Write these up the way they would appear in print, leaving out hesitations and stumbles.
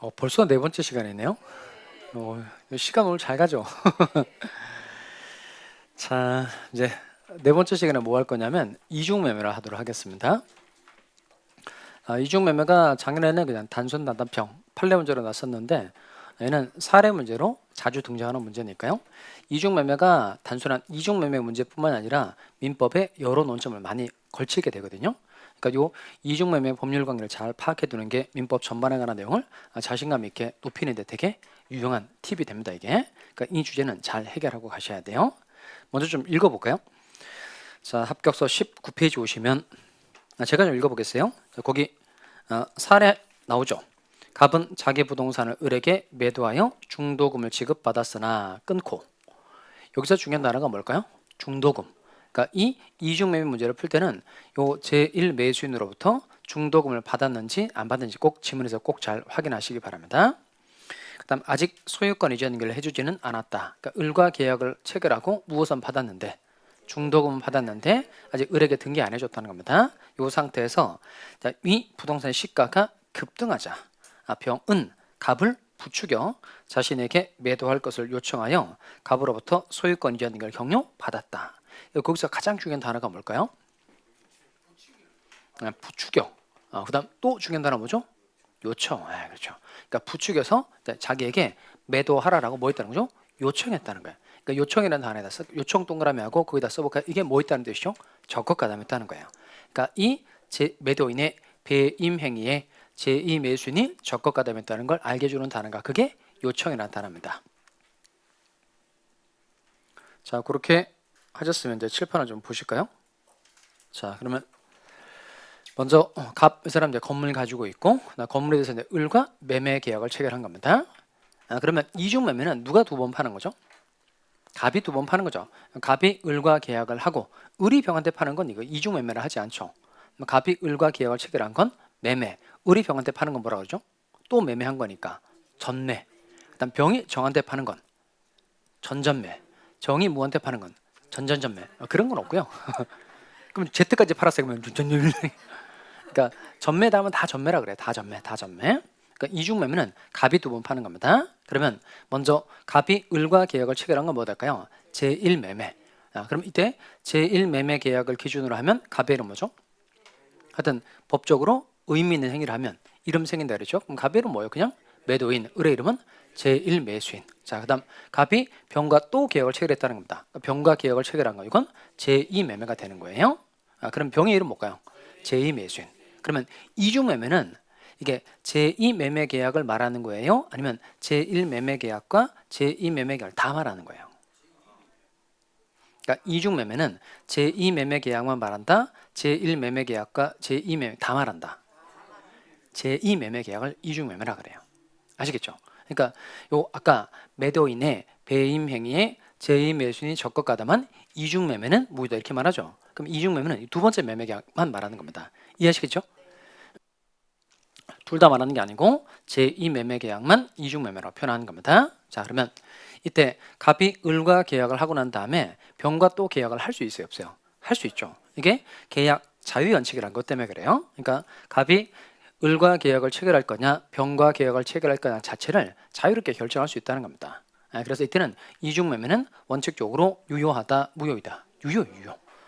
벌써 네 번째 시간이네요. 시간 오늘 잘 가죠. 자, 이제 네 번째 시간에 뭐 할 거냐면 이중매매를 하도록 하겠습니다. 이중매매가 작년에는 그냥 단순 단답형 판례 문제로 났었는데 얘는 사례 문제로 자주 등장하는 문제니까요. 이중매매가 단순한 이중매매 문제뿐만 아니라 민법에 여러 논점을 많이 걸치게 되거든요. 그러니까 요 이중매매 법률 관계를 잘 파악해 두는 게 민법 전반에 관한 내용을 자신감 있게 높이는 데 되게 유용한 팁이 됩니다, 이게. 그러니까 이 주제는 잘 해결하고 가셔야 돼요. 먼저 좀 읽어볼까요? 자, 합격서 19페이지 오시면 제가 좀 읽어보겠어요. 자, 거기 사례 나오죠. 갑은 자기 부동산을 을에게 매도하여 중도금을 지급받았으나 끊고, 여기서 중요한 단어가 뭘까요? 중도금. 그러니까 이 이중매매 문제를 풀 때는 요 제1매수인으로부터 중도금을 받았는지 안 받았는지 꼭 지문에서 꼭 잘 확인하시기 바랍니다. 그다음 아직 소유권 이전 연결을 해주지는 않았다. 그러니까 을과 계약을 체결하고 무엇은 받았는데 중도금은 받았는데 아직 을에게 등기 안 해줬다는 겁니다. 이 상태에서 이 부동산의 시가가 급등하자 병은 갑을 부추겨 자신에게 매도할 것을 요청하여 갑으로부터 소유권 이전 등을 격려받았다. 거기서 가장 중요한 단어가 뭘까요? 부추겨. 그다음 또 중요한 단어 뭐죠? 요청. 그렇죠. 그러니까 부추겨서 자기에게 매도하라라고 뭐 했다는 거죠? 요청했다는 거예요. 그러니까 요청이라는 단어에다 요청 동그라미 하고 거기다 써볼까요? 이게 뭐 있다는 뜻이죠? 적극가담했다는 거예요. 그러니까 이 매도인의 배임 행위에 제2매수인이 적극가담했다는 걸 알게 해주는 단어가 그게 요청이라는 단어입니다. 자, 그렇게 하셨으면 이제 칠판을 좀 보실까요? 자, 그러면 먼저 갑, 이 사람 이제 건물 가지고 있고 건물에 대해서 이제 을과 매매 계약을 체결한 겁니다. 그러면 이중 매매는 누가 두 번 파는 거죠? 갑이 두 번 파는 거죠. 갑이 을과 계약을 하고 을이 병한테 파는 건 이거 이중 매매를 하지 않죠. 갑이 을과 계약을 체결한 건 매매, 을이 병한테 파는 건 뭐라 그러죠? 또 매매한 거니까 전매. 그다음 병이 정한테 파는 건 전전매, 정이 무한테 파는 건 전전전매. 그런 건 없고요. 그럼 Z까지 팔았어요. 그러면 전전매. 그러니까 전매 다음은 다 전매라 그래. 다 전매, 다 전매. 그러니까 이중 매매는 갑이 두 번 파는 겁니다. 그러면 먼저 갑이 을과 계약을 체결한 건 뭐 될까요? 제1매매. 그럼 이때 제1매매 계약을 기준으로 하면 갑의 이름 뭐죠? 하여튼 법적으로 의미 있는 행위를 하면 이름 생긴다 그랬죠? 그럼 갑의 이름 뭐예요? 그냥 매도인. 을의 이름은 제1매수인. 자, 그다음 갑이 병과 또 계약을 체결했다는 겁니다. 병과 계약을 체결한 거 이건 제2매매가 되는 거예요. 그럼 병의 이름 뭘까요? 제2매수인. 그러면 이중매매는 이게 제2매매 계약을 말하는 거예요? 아니면 제1매매 계약과 제2매매 계약을 다 말하는 거예요? 그러니까 이중매매는 제2매매 계약만 말한다. 제1매매 계약과 제2매매 다 말한다. 제2매매 계약을 이중매매라 그래요. 아시겠죠? 그러니까 요 아까 매도인의 배임 행위에 제2매수인이 적극가담한 이중매매는 뭐다 이렇게 말하죠. 그럼 이중매매는 두 번째 매매 계약만 말하는 겁니다. 이해하시겠죠? 둘 다 말하는 게 아니고 제2매매 계약만 이중매매라고 표현하는 겁니다. 자, 그러면 이때 갑이 을과 계약을 하고 난 다음에 병과 또 계약을 할 수 있어요, 없어요? 할 수 있죠. 이게 계약 자유연책이라는 것 때문에 그래요. 그러니까 갑이 을과 계약을 체결할 거냐 병과 계약을 체결할 거냐 자체를 자유롭게 결정할 수 있다는 겁니다. 그래서 이때는 이중매매는 원칙적으로 유효하다, 무효이다. 유효.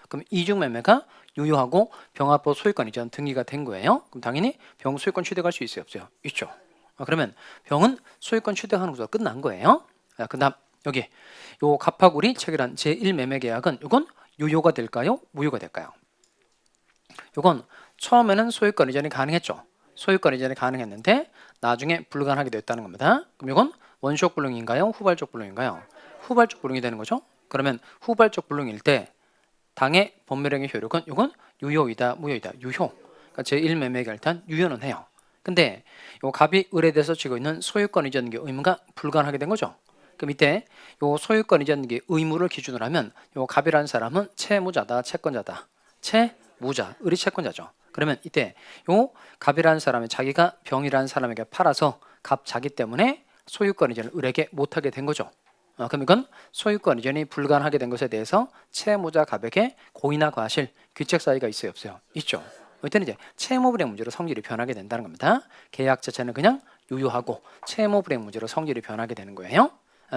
그럼 이중매매가 유효하고 병합법 소유권 이전 등기가 된 거예요. 그럼 당연히 병 소유권 취득할 수 있어요, 없어요? 있죠. 그러면 병은 소유권 취득하는 것으로 끝난 거예요. 그다음 여기 요 갑하고 을이 체결한 제1매매 계약은 이건 유효가 될까요? 무효가 될까요? 이건 처음에는 소유권 이전이 가능했죠. 소유권 이전이 가능했는데 나중에 불가능하게 됐다는 겁니다. 그럼 이건 원시적 불능인가요? 후발적 불능인가요? 후발적 불능이 되는 거죠. 그러면 후발적 불능일 때 당의 법률행위 효력은 이건 유효이다, 무효이다. 유효. 그러니까 제1매매 결단 유효는 해요. 근데 요 갑이 을에 대해서 지고 있는 소유권 이전 의무가 불가능하게 된 거죠. 그럼 이때 요 소유권 이전 의무를 기준으로 하면 요 갑이라는 사람은 채무자다, 채권자다. 채무자, 을이 채권자죠. 그러면 이때 요 갑이라는 사람이 자기가 병이라는 사람에게 팔아서 갑 자기 때문에 소유권 이전을 을에게 못하게 된 거죠. 그럼 이건 소유권 이전이 불가능하게 된 것에 대해서 채무자 갑에게 고의나 과실, 귀책 사유가 있어요, 없어요? 있죠. 이때는 이제 채무불이행 문제로 성질이 변하게 된다는 겁니다. 계약 자체는 그냥 유효하고 채무 불이행 문제로 성질이 변하게 되는 거예요.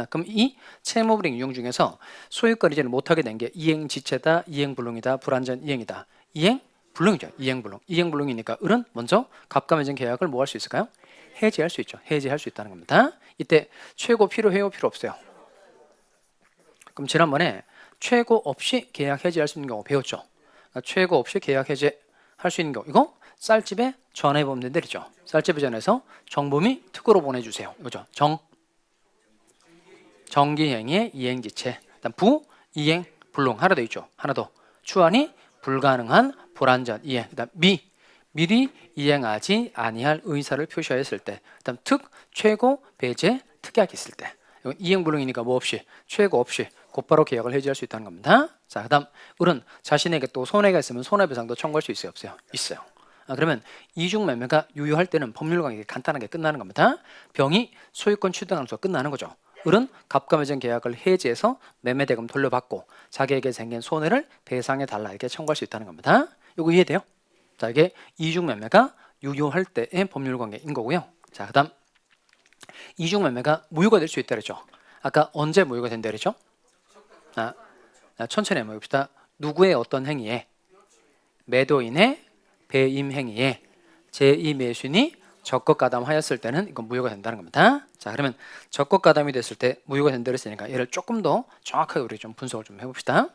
그럼 이 채무 불이행 유형 중에서 소유권 이전을 못하게 된 게 이행지체다, 이행불능이다, 불완전 이행이다. 이행불능이죠. 이행불능. 이행불능이니까 을은 먼저 갑감해진 계약을 뭐 할 수 있을까요? 해지할 수 있죠. 해지할 수 있다는 겁니다. 이때 최고 필요해요? 필요 없어요? 그럼 지난번에 최고 없이 계약 해지할 수 있는 경우 배웠죠. 최고 없이 계약 해지할 수 있는 경우 이거 쌀집에 전해보면 된다죠. 쌀집에 전해서 정범이 특으로 보내주세요. 이거죠. 정기행위의 이행지체. 일단 부이행 불능 하나 더 있죠. 하나 더 추환이 불가능한 불완전 이행. 그다음 미리 이행하지 아니할 의사를 표시하였을 때. 그다음 최고 배제 특약이 있을 때. 이건 이행 불능이니까 뭐 없이 최고 없이 곧바로 계약을 해지할 수 있다는 겁니다. 자, 그다음 을은 자신에게 또 손해가 있으면 손해배상도 청구할 수 있어요, 없어요? 있어요. 그러면 이중 매매가 유효할 때는 법률 관계 간단하게 끝나는 겁니다. 병이 소유권 취득하면서 끝나는 거죠. 을은 갑감해진 계약을 해지해서 매매 대금 돌려받고 자기에게 생긴 손해를 배상해 달라 이렇게 청구할 수 있다는 겁니다. 이거 이해돼요? 자, 이게 이중 매매가 유효할 때의 법률 관계인 거고요. 자, 그다음 이중 매매가 무효가 될 수 있다 그랬죠. 아까 언제 무효가 된다 그랬죠? 천천히 한번 봅시다. 누구의 어떤 행위에? 매도인의 배임 행위에 제2매수인이 적극가담하였을 때는 이건 무효가 된다는 겁니다. 자, 그러면 적극가담이 됐을 때 무효가 된다 그랬으니까 얘를 조금 더 정확하게 우리 좀 분석을 좀 해봅시다.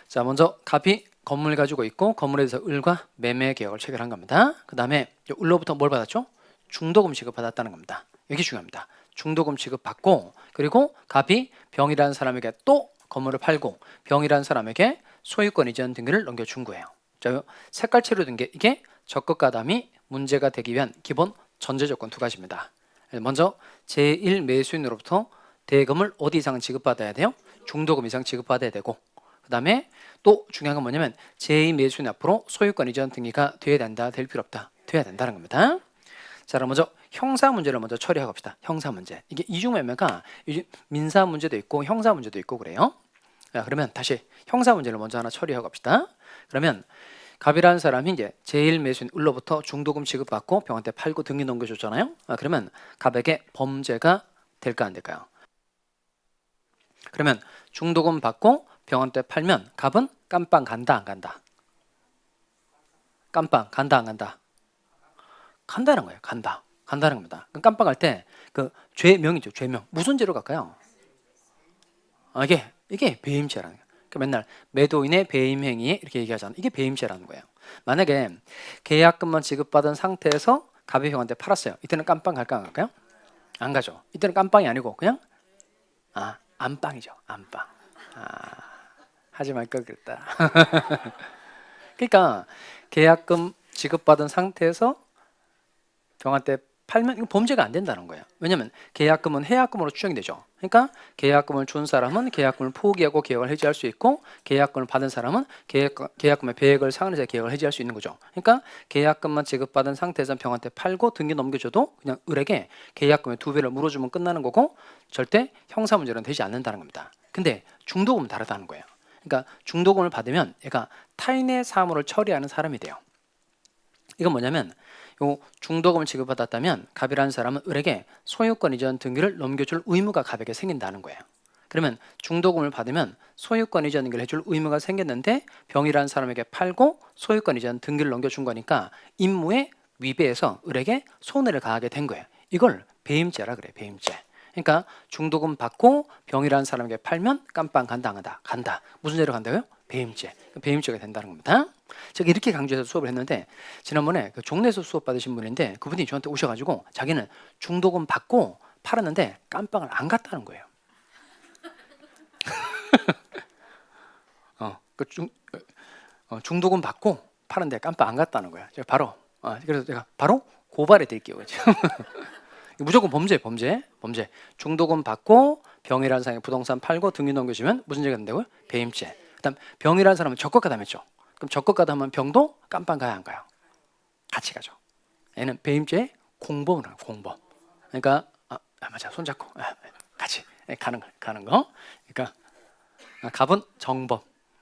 자, 먼저 갑이 건물 가지고 있고 건물에 대해서 을과 매매 계약을 체결한 겁니다. 그 다음에 을로부터 뭘 받았죠? 중도금 지급 받았다는 겁니다. 이게 중요합니다. 중도금 지급 받고 그리고 갑이 병이라는 사람에게 또 건물을 팔고 병이라는 사람에게 소유권 이전 등기를 넘겨준 거예요. 자, 색깔체로 든 게 이게 적극가담이 문제가 되기 위한 기본 전제 조건 두 가지입니다. 먼저 제1매수인으로부터 대금을 어디 이상 지급받아야 돼요? 중도금 이상 지급받아야 되고 그 다음에 또 중요한 건 뭐냐면 제2매수인 앞으로 소유권 이전 등기가 돼야 된다, 될 필요 없다, 돼야 된다는 겁니다. 자, 그럼 먼저 형사 문제를 먼저 처리하고 봅시다. 형사 문제. 이게 이중매매가 민사 문제도 있고 형사 문제도 있고 그래요. 자, 그러면 다시 형사 문제를 먼저 하나 처리하고 갑시다. 그러면 갑이라는 사람이 이제 제1매수인 을로부터 중도금 지급받고 병한테 팔고 등기 넘겨줬잖아요. 그러면 갑에게 범죄가 될까 안 될까요? 그러면 중도금 받고 병한테 팔면 갑은 깜빵 간다 안 간다? 깜빵 간다 안 간다? 간다는 거예요. 간다는 겁니다. 깜빵 갈 때 그 죄명이죠. 죄명. 무슨 죄로 갈까요? 이게 배임죄라는 거예요. 그러니까 맨날 매도인의 배임 행위에 이렇게 얘기하잖아요. 이게 배임죄라는 거예요. 만약에 계약금만 지급받은 상태에서 갑이 형한테 팔았어요. 이때는 깜빵 갈까 안 갈까요? 안 가죠. 이때는 깜빵이 아니고 그냥 안빵이죠. 안빵. 하지 말 걸 그랬다. 그러니까 계약금 지급받은 상태에서 병한테 팔면 이거 범죄가 안 된다는 거예요. 왜냐하면 계약금은 해약금으로 추정이 되죠. 그러니까 계약금을 준 사람은 계약금을 포기하고 계약을 해지할 수 있고 계약금을 받은 사람은 계약금의 배액을 상환해서 계약을 해지할 수 있는 거죠. 그러니까 계약금만 지급받은 상태에서 병한테 팔고 등기 넘겨줘도 그냥 을에게 계약금의 2배를 물어주면 끝나는 거고 절대 형사 문제는 되지 않는다는 겁니다. 근데 중도금은 다르다는 거예요. 그러니까 중도금을 받으면 얘가 타인의 사물을 처리하는 사람이 돼요. 이건 뭐냐면 요 중도금을 지급받았다면 갑이라는 사람은 을에게 소유권 이전 등기를 넘겨줄 의무가 갑에게 생긴다는 거예요. 그러면 중도금을 받으면 소유권 이전 등기를 해줄 의무가 생겼는데 병이라는 사람에게 팔고 소유권 이전 등기를 넘겨준 거니까 임무에 위배해서 을에게 손해를 가하게 된 거예요. 이걸 배임죄라 그래요. 배임죄. 그러니까 중도금 받고 병이라는 사람에게 팔면 깜빵 간다 안 간다? 간다. 무슨 죄로 간다고요? 배임죄. 배임죄가 된다는 겁니다. 제가 이렇게 강조해서 수업을 했는데 지난번에 그 종래에서 수업 받으신 분인데 그분이 저한테 오셔가지고 자기는 중도금 받고 팔았는데 깜빵을 안 갔다는 거예요. 중도금 받고 팔았는데 깜빵 안 갔다는 거야. 제가 그래서 제가 바로 고발해 드릴게요. 무조건 범죄. 중도금 받고 병이라는 사람이 부동산 팔고 등기 넘겨주면 무슨 죄가 된다고요? 배임죄. 그다음 병이라는 사람은 적극가담했죠. 그럼 적극가담하면 병도 깜빵 가야 안 가요? 같이 가죠. 얘는 배임죄 공범을 하는 공범. 그러니까 맞아, 손잡고 같이 가는 거. 그러니까 갑은 정범,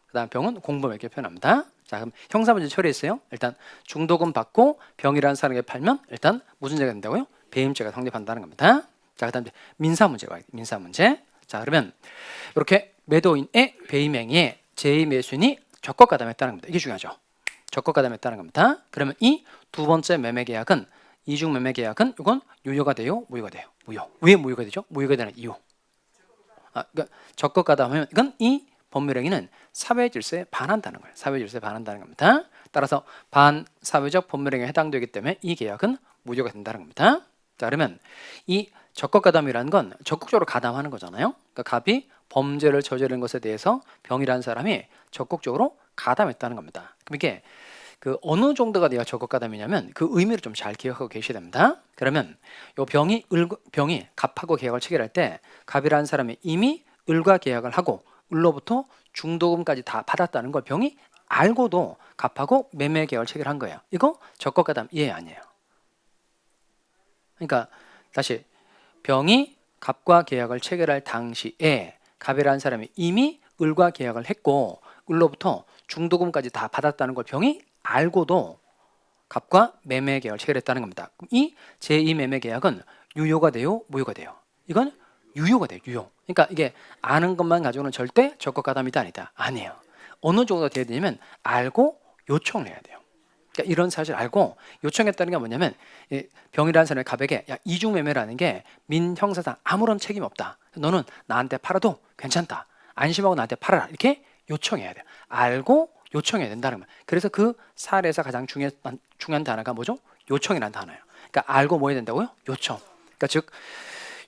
그다음 병은 공범 이렇게 표현합니다. 자, 그럼 형사 문제 처리했어요. 일단 중도금 받고 병이라는 사람에게 팔면 일단 무슨 죄가 된다고요? 배임죄가 성립한다는 겁니다. 자, 그다음 민사 문제가 민사 문제. 자, 그러면 이렇게 매도인의 배임행위에 제2매수인이 적법가담했다는 겁니다. 이게 중요하죠. 적법가담했다는 겁니다. 그러면 이 두 번째 매매계약은 이중 매매계약은 이건 유효가 돼요, 무효가 돼요? 무효. 왜 무효가 되죠? 무효가 되는 이유. 그러니까 적법가담하면 이건 이 법률행위는 사회질서에 반한다는 거예요. 사회질서에 반한다는 겁니다. 따라서 반사회적 법률행위에 해당되기 때문에 이 계약은 무효가 된다는 겁니다. 자, 그러면 이 적법가담이라는 건 적극적으로 가담하는 거잖아요. 그러니까 갑이 범죄를 저지른 것에 대해서 병이라는 사람이 적극적으로 가담했다는 겁니다. 그럼 이게 그 어느 정도가 돼야 적극가담이냐면 그 의미를 좀 잘 기억하고 계셔야 됩니다. 그러면 요 병이 갑하고 계약을 체결할 때 갑이라는 사람이 이미 을과 계약을 하고 을로부터 중도금까지 다 받았다는 걸 병이 알고도 갑하고 매매 계약을 체결한 거예요. 이거 적극가담 이해 아니에요. 그러니까 다시 병이 갑과 계약을 체결할 당시에 갑이라는 사람이 이미 을과 계약을 했고 을로부터 중도금까지 다 받았다는 걸 병이 알고도 갑과 매매 계약을 체결했다는 겁니다. 그럼 이 제2 매매 계약은 유효가 돼요, 무효가 돼요? 이건 유효가 돼요, 유효. 그러니까 이게 아는 것만 가지고는 절대 적법가담이다 아니다. 아니에요. 어느 정도 돼야 되냐면 알고 요청을 해야 돼요. 그러니까 이런 사실을 알고 요청했다는 게 뭐냐면 병이라는 사람이 갑에게 야, 이중 매매라는 게 민형사상 아무런 책임 없다. 너는 나한테 팔아도 괜찮다. 안심하고 나한테 팔아라. 이렇게 요청해야 돼요. 알고 요청해야 된다는 거예요. 그래서 그 사례에서 가장 중요한 단어가 뭐죠? 요청이라는 단어예요. 그러니까 알고 뭐 해야 된다고요? 요청. 그러니까 즉,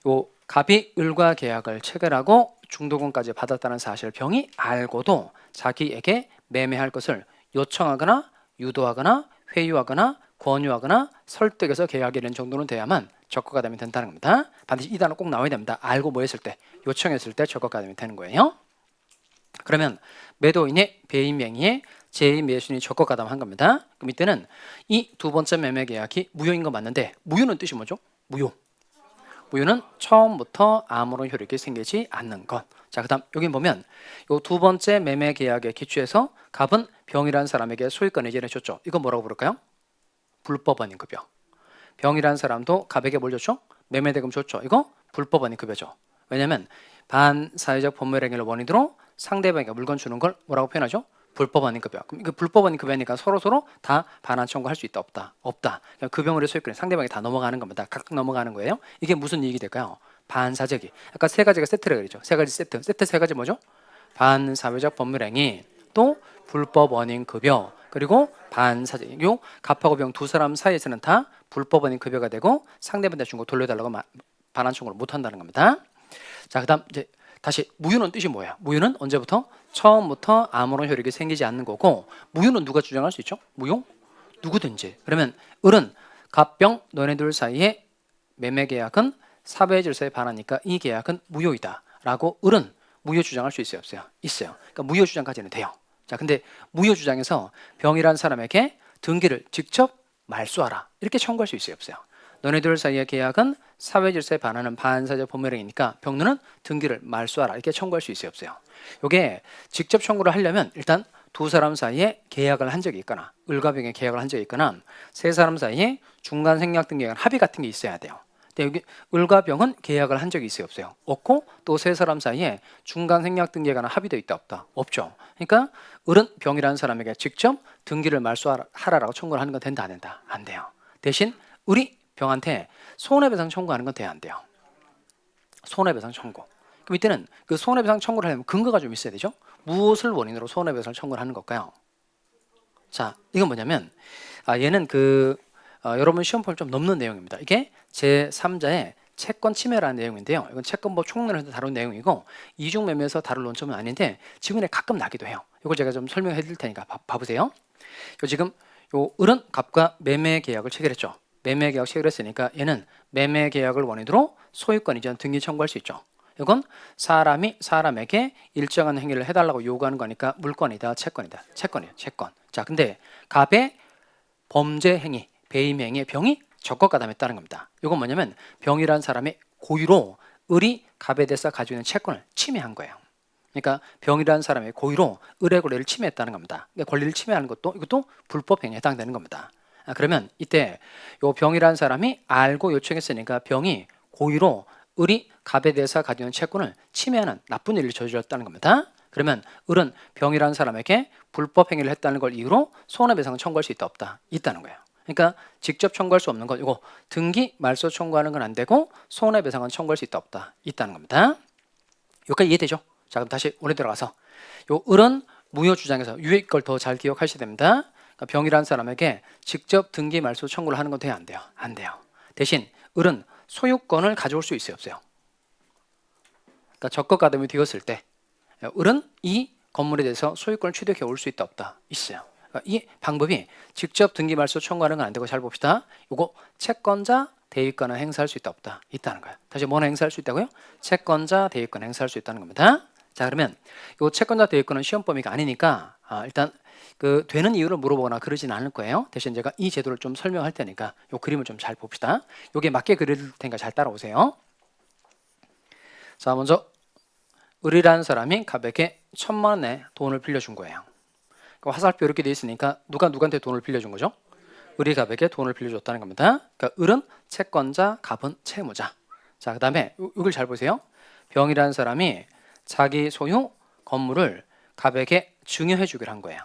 요 갑이 을과 계약을 체결하고 중도금까지 받았다는 사실을 병이 알고도 자기에게 매매할 것을 요청하거나 유도하거나 회유하거나 권유하거나 설득해서 계약이 이런 정도는 돼야만 적법가담이 된다는 겁니다. 반드시 이 단어 꼭 나와야 됩니다. 알고 뭐 했을 때, 요청했을 때 적법가담이 되는 거예요. 그러면 매도인의 배임행위에 제2매수인이 적법가담한 겁니다. 그럼 이때는 이 두 번째 매매 계약이 무효인 건 맞는데 무효는 뜻이 뭐죠? 무효. 무효는 처음부터 아무런 효력이 생기지 않는 것. 자, 그다음 여기 보면 이 두 번째 매매 계약에 기초해서 갑은 병이라는 사람에게 소유권을 이전해줬죠. 이거 뭐라고 부를까요? 불법원인급여. 병이라는 사람도 갑에게 뭘 줬죠? 매매대금 줬죠. 이거 불법원인급여죠. 왜냐하면 반사회적 법률행위를 원인으로 상대방에게 물건 주는 걸 뭐라고 표현하죠? 불법원인급여. 그럼 이거 불법원인급여니까 서로 다 반환 청구할 수 있다 없다? 없다. 그러니까 그 병원의 소유권이 상대방에 다 넘어가는 겁니다. 각각 넘어가는 거예요. 이게 무슨 이익이 될까요? 반사적이. 아까 세 가지가 세트라 그랬죠. 세 가지 세트. 세트 세 가지 뭐죠? 반사회적 법률행위, 또 불법원인급여, 그리고 반사적. 요 갑하고 병 두 사람 사이에서는 다 불법원인급여가 되고 상대방한테 준 거 돌려달라고 반환 청구를 못 한다는 겁니다. 자, 그다음 이제 다시 무효는 뜻이 뭐예요? 무효는 언제부터? 처음부터 아무런 효력이 생기지 않는 거고, 무효는 누가 주장할 수 있죠? 무효? 누구든지. 그러면 을은 갑병 너네들 사이에 매매 계약은 사회 질서에 반하니까 이 계약은 무효이다 라고 을은 무효 주장할 수 있어요, 없어요? 있어요. 그러니까 무효 주장까지는 돼요. 자, 근데 무효 주장에서 병이라는 사람에게 등기를 직접 말소하라 이렇게 청구할 수 있어요, 없어요? 너네들 사이의 계약은 사회 질서에 반하는 반사적 법률행위니까 병론은 등기를 말소하라 이렇게 청구할 수 있어요, 없어요? 이게 직접 청구를 하려면 일단 두 사람 사이에 계약을 한 적이 있거나 을과 병의 계약을 한 적이 있거나 세 사람 사이에 중간 생략 등기 합의 같은 게 있어야 돼요. 근데 여기 을과 병은 계약을 한 적이 있어요, 없어요? 없고 또 세 사람 사이에 중간 생략 등기에 관한 합의도 있다 없다? 없죠. 그러니까 을은 병이라는 사람에게 직접 등기를 말소하라라고 청구를 하는 건 된다 안 된다? 안 돼요. 대신 을이 병한테 손해배상 청구하는 건 돼야 안 돼요. 손해배상 청구. 그럼 이때는 그 손해배상 청구를 하려면 근거가 좀 있어야 되죠. 무엇을 원인으로 손해배상을 청구를 하는 걸까요? 자, 이건 뭐냐면 얘는 여러분 시험범을 좀 넘는 내용입니다. 이게 제3자의 채권 침해라는 내용인데요. 이건 채권법 총론에서 다룬 내용이고 이중매매에서 다룰 논점은 아닌데 지금에 가끔 나기도 해요. 이걸 제가 좀 설명해 드릴 테니까 봐보세요. 지금 을은 갑과 매매 계약을 체결했죠. 매매 계약 체결했으니까 얘는 매매 계약을 원인으로 소유권 이전 등기 청구할 수 있죠. 이건 사람이 사람에게 일정한 행위를 해달라고 요구하는 거니까 물권이다, 채권이다. 채권이에요, 채권. 자, 근데 갑의 범죄 행위, 배임 행위의 병이 적법가담했다는 겁니다. 이건 뭐냐면 병이라는 사람이 고의로 을이 갑에 대해서 가지고 있는 채권을 침해한 거예요. 그러니까 병이라는 사람이 고의로 을의 권리를 침해했다는 겁니다. 그러니까 권리를 침해하는 것도 이것도 불법 행위에 해당되는 겁니다. 그러면 이때 요 병이라는 사람이 알고 요청했으니까 병이 고의로 을이 갑에 대해서 가지고 있는 채권을 침해하는 나쁜 일을 저질렀다는 겁니다. 그러면 을은 병이라는 사람에게 불법 행위를 했다는 걸 이유로 손해배상을 청구할 수 있다 없다? 있다는 거예요. 그러니까 직접 청구할 수 없는 건 이거 등기 말소 청구하는 건 안 되고 손해배상은 청구할 수 있다 없다? 있다는 겁니다. 여기까지 이해되죠? 자, 그럼 다시 원래 들어가서 요 을은 무효 주장에서 유익 걸 더 잘 기억하셔야 됩니다. 그러니까 병이라는 사람에게 직접 등기 말소 청구를 하는 건 돼요, 안 돼요? 안 돼요. 대신 을은 소유권을 가져올 수 있어요, 없어요? 그러니까 적법 가담이 되었을 때 을은 이 건물에 대해서 소유권을 취득해 올 수 있다 없다? 있어요. 그러니까 이 방법이 직접 등기 말소 청구하는 건 안 되고 잘 봅시다. 요거 채권자 대위권을 행사할 수 있다 없다? 있다는 거예요. 다시 뭐는 행사할 수 있다고요? 채권자 대위권 행사할 수 있다는 겁니다. 자, 그러면 요 채권자 대위권은 시험 범위가 아니니까 일단 그 되는 이유를 물어보거나 그러지는 않을 거예요. 대신 제가 이 제도를 좀 설명할 테니까 요 그림을 좀 잘 봅시다. 요게 맞게 그릴 테니까 잘 따라오세요. 자, 먼저 을이라는 사람이 갑에게 1,000만 원의 돈을 빌려준 거예요. 그 화살표 이렇게 돼 있으니까 누가 누구한테 돈을 빌려준 거죠? 을이 갑에게 돈을 빌려줬다는 겁니다. 그러니까 을은 채권자, 갑은 채무자. 자, 그 다음에 이걸 잘 보세요. 병이라는 사람이 자기 소유 건물을 갑에게 증여해 주기로 한 거예요.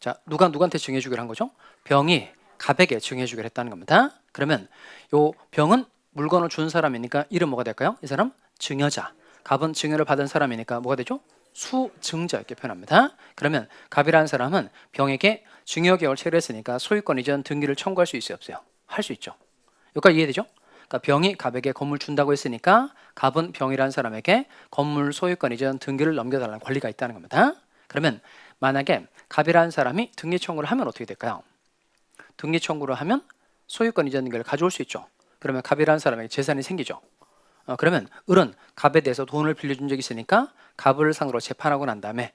자, 누가 누구한테 증여해 주기로 한 거죠? 병이 갑에게 증여해 주기로 했다는 겁니다. 그러면 요 병은 물건을 준 사람이니까 이름 뭐가 될까요? 이 사람 증여자. 갑은 증여를 받은 사람이니까 뭐가 되죠? 수증자 이렇게 표현합니다. 그러면 갑이라는 사람은 병에게 증여 계약을 체결했으니까 소유권 이전 등기를 청구할 수 있어요, 없어요? 할 수 있죠. 여기까지 이해되죠? 그러니까 병이 갑에게 건물 준다고 했으니까 갑은 병이라는 사람에게 건물 소유권 이전 등기를 넘겨달라는 권리가 있다는 겁니다. 그러면 만약에 갑이라는 사람이 등기 청구를 하면 어떻게 될까요? 등기 청구를 하면 소유권 이전 등기를 가져올 수 있죠. 그러면 갑이라는 사람에게 재산이 생기죠. 그러면 을은 갑에 대해서 돈을 빌려준 적이 있으니까 갑을 상대로 재판하고 난 다음에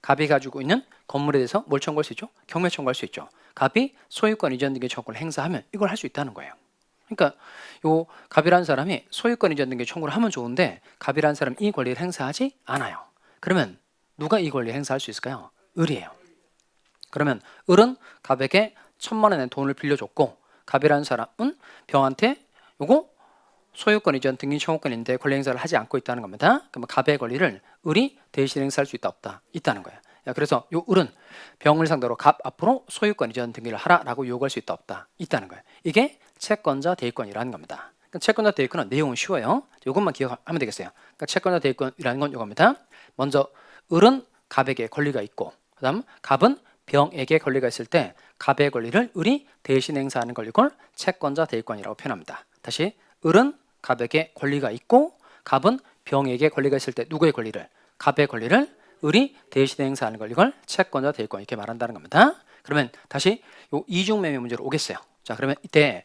갑이 가지고 있는 건물에 대해서 뭘 청구할 수 있죠? 경매 청구할 수 있죠. 갑이 소유권 이전 등기 청구를 행사하면 이걸 할 수 있다는 거예요. 그러니까 요 갑이라는 사람이 소유권 이전 등기 청구를 하면 좋은데 갑이라는 사람이 이 권리를 행사하지 않아요. 그러면 누가 이 권리를 행사할 수 있을까요? 을이에요. 그러면 을은 갑에게 1,000만 원의 돈을 빌려줬고 갑이라는 사람은 병한테 요거 소유권 이전 등기 청구권인데 권리 행사를 하지 않고 있다는 겁니다. 그러면 갑의 권리를 을이 대신 행사할 수 있다 없다? 있다는 거예요. 그래서 요 을은 병을 상대로 갑 앞으로 소유권 이전 등기를 하라라고 요구할 수 있다 없다? 있다는 거예요. 이게 채권자 대위권이라는 겁니다. 그러니까 채권자 대위권은 내용은 쉬워요. 이것만 기억하면 되겠어요. 그러니까 채권자 대위권이라는 건 이겁니다. 먼저 을은 갑에게 권리가 있고 그다음 갑은 병에게 권리가 있을 때 갑의 권리를 을이 대신 행사하는 권리를 채권자 대위권이라고 표현합니다. 다시 을은 갑에게 권리가 있고 갑은 병에게 권리가 있을 때 누구의 권리를? 갑의 권리를 을이 대신 행사하는 권리를 채권자 대위권 이렇게 말한다는 겁니다. 그러면 다시 요 이중매매 문제로 오겠어요. 자, 그러면 이때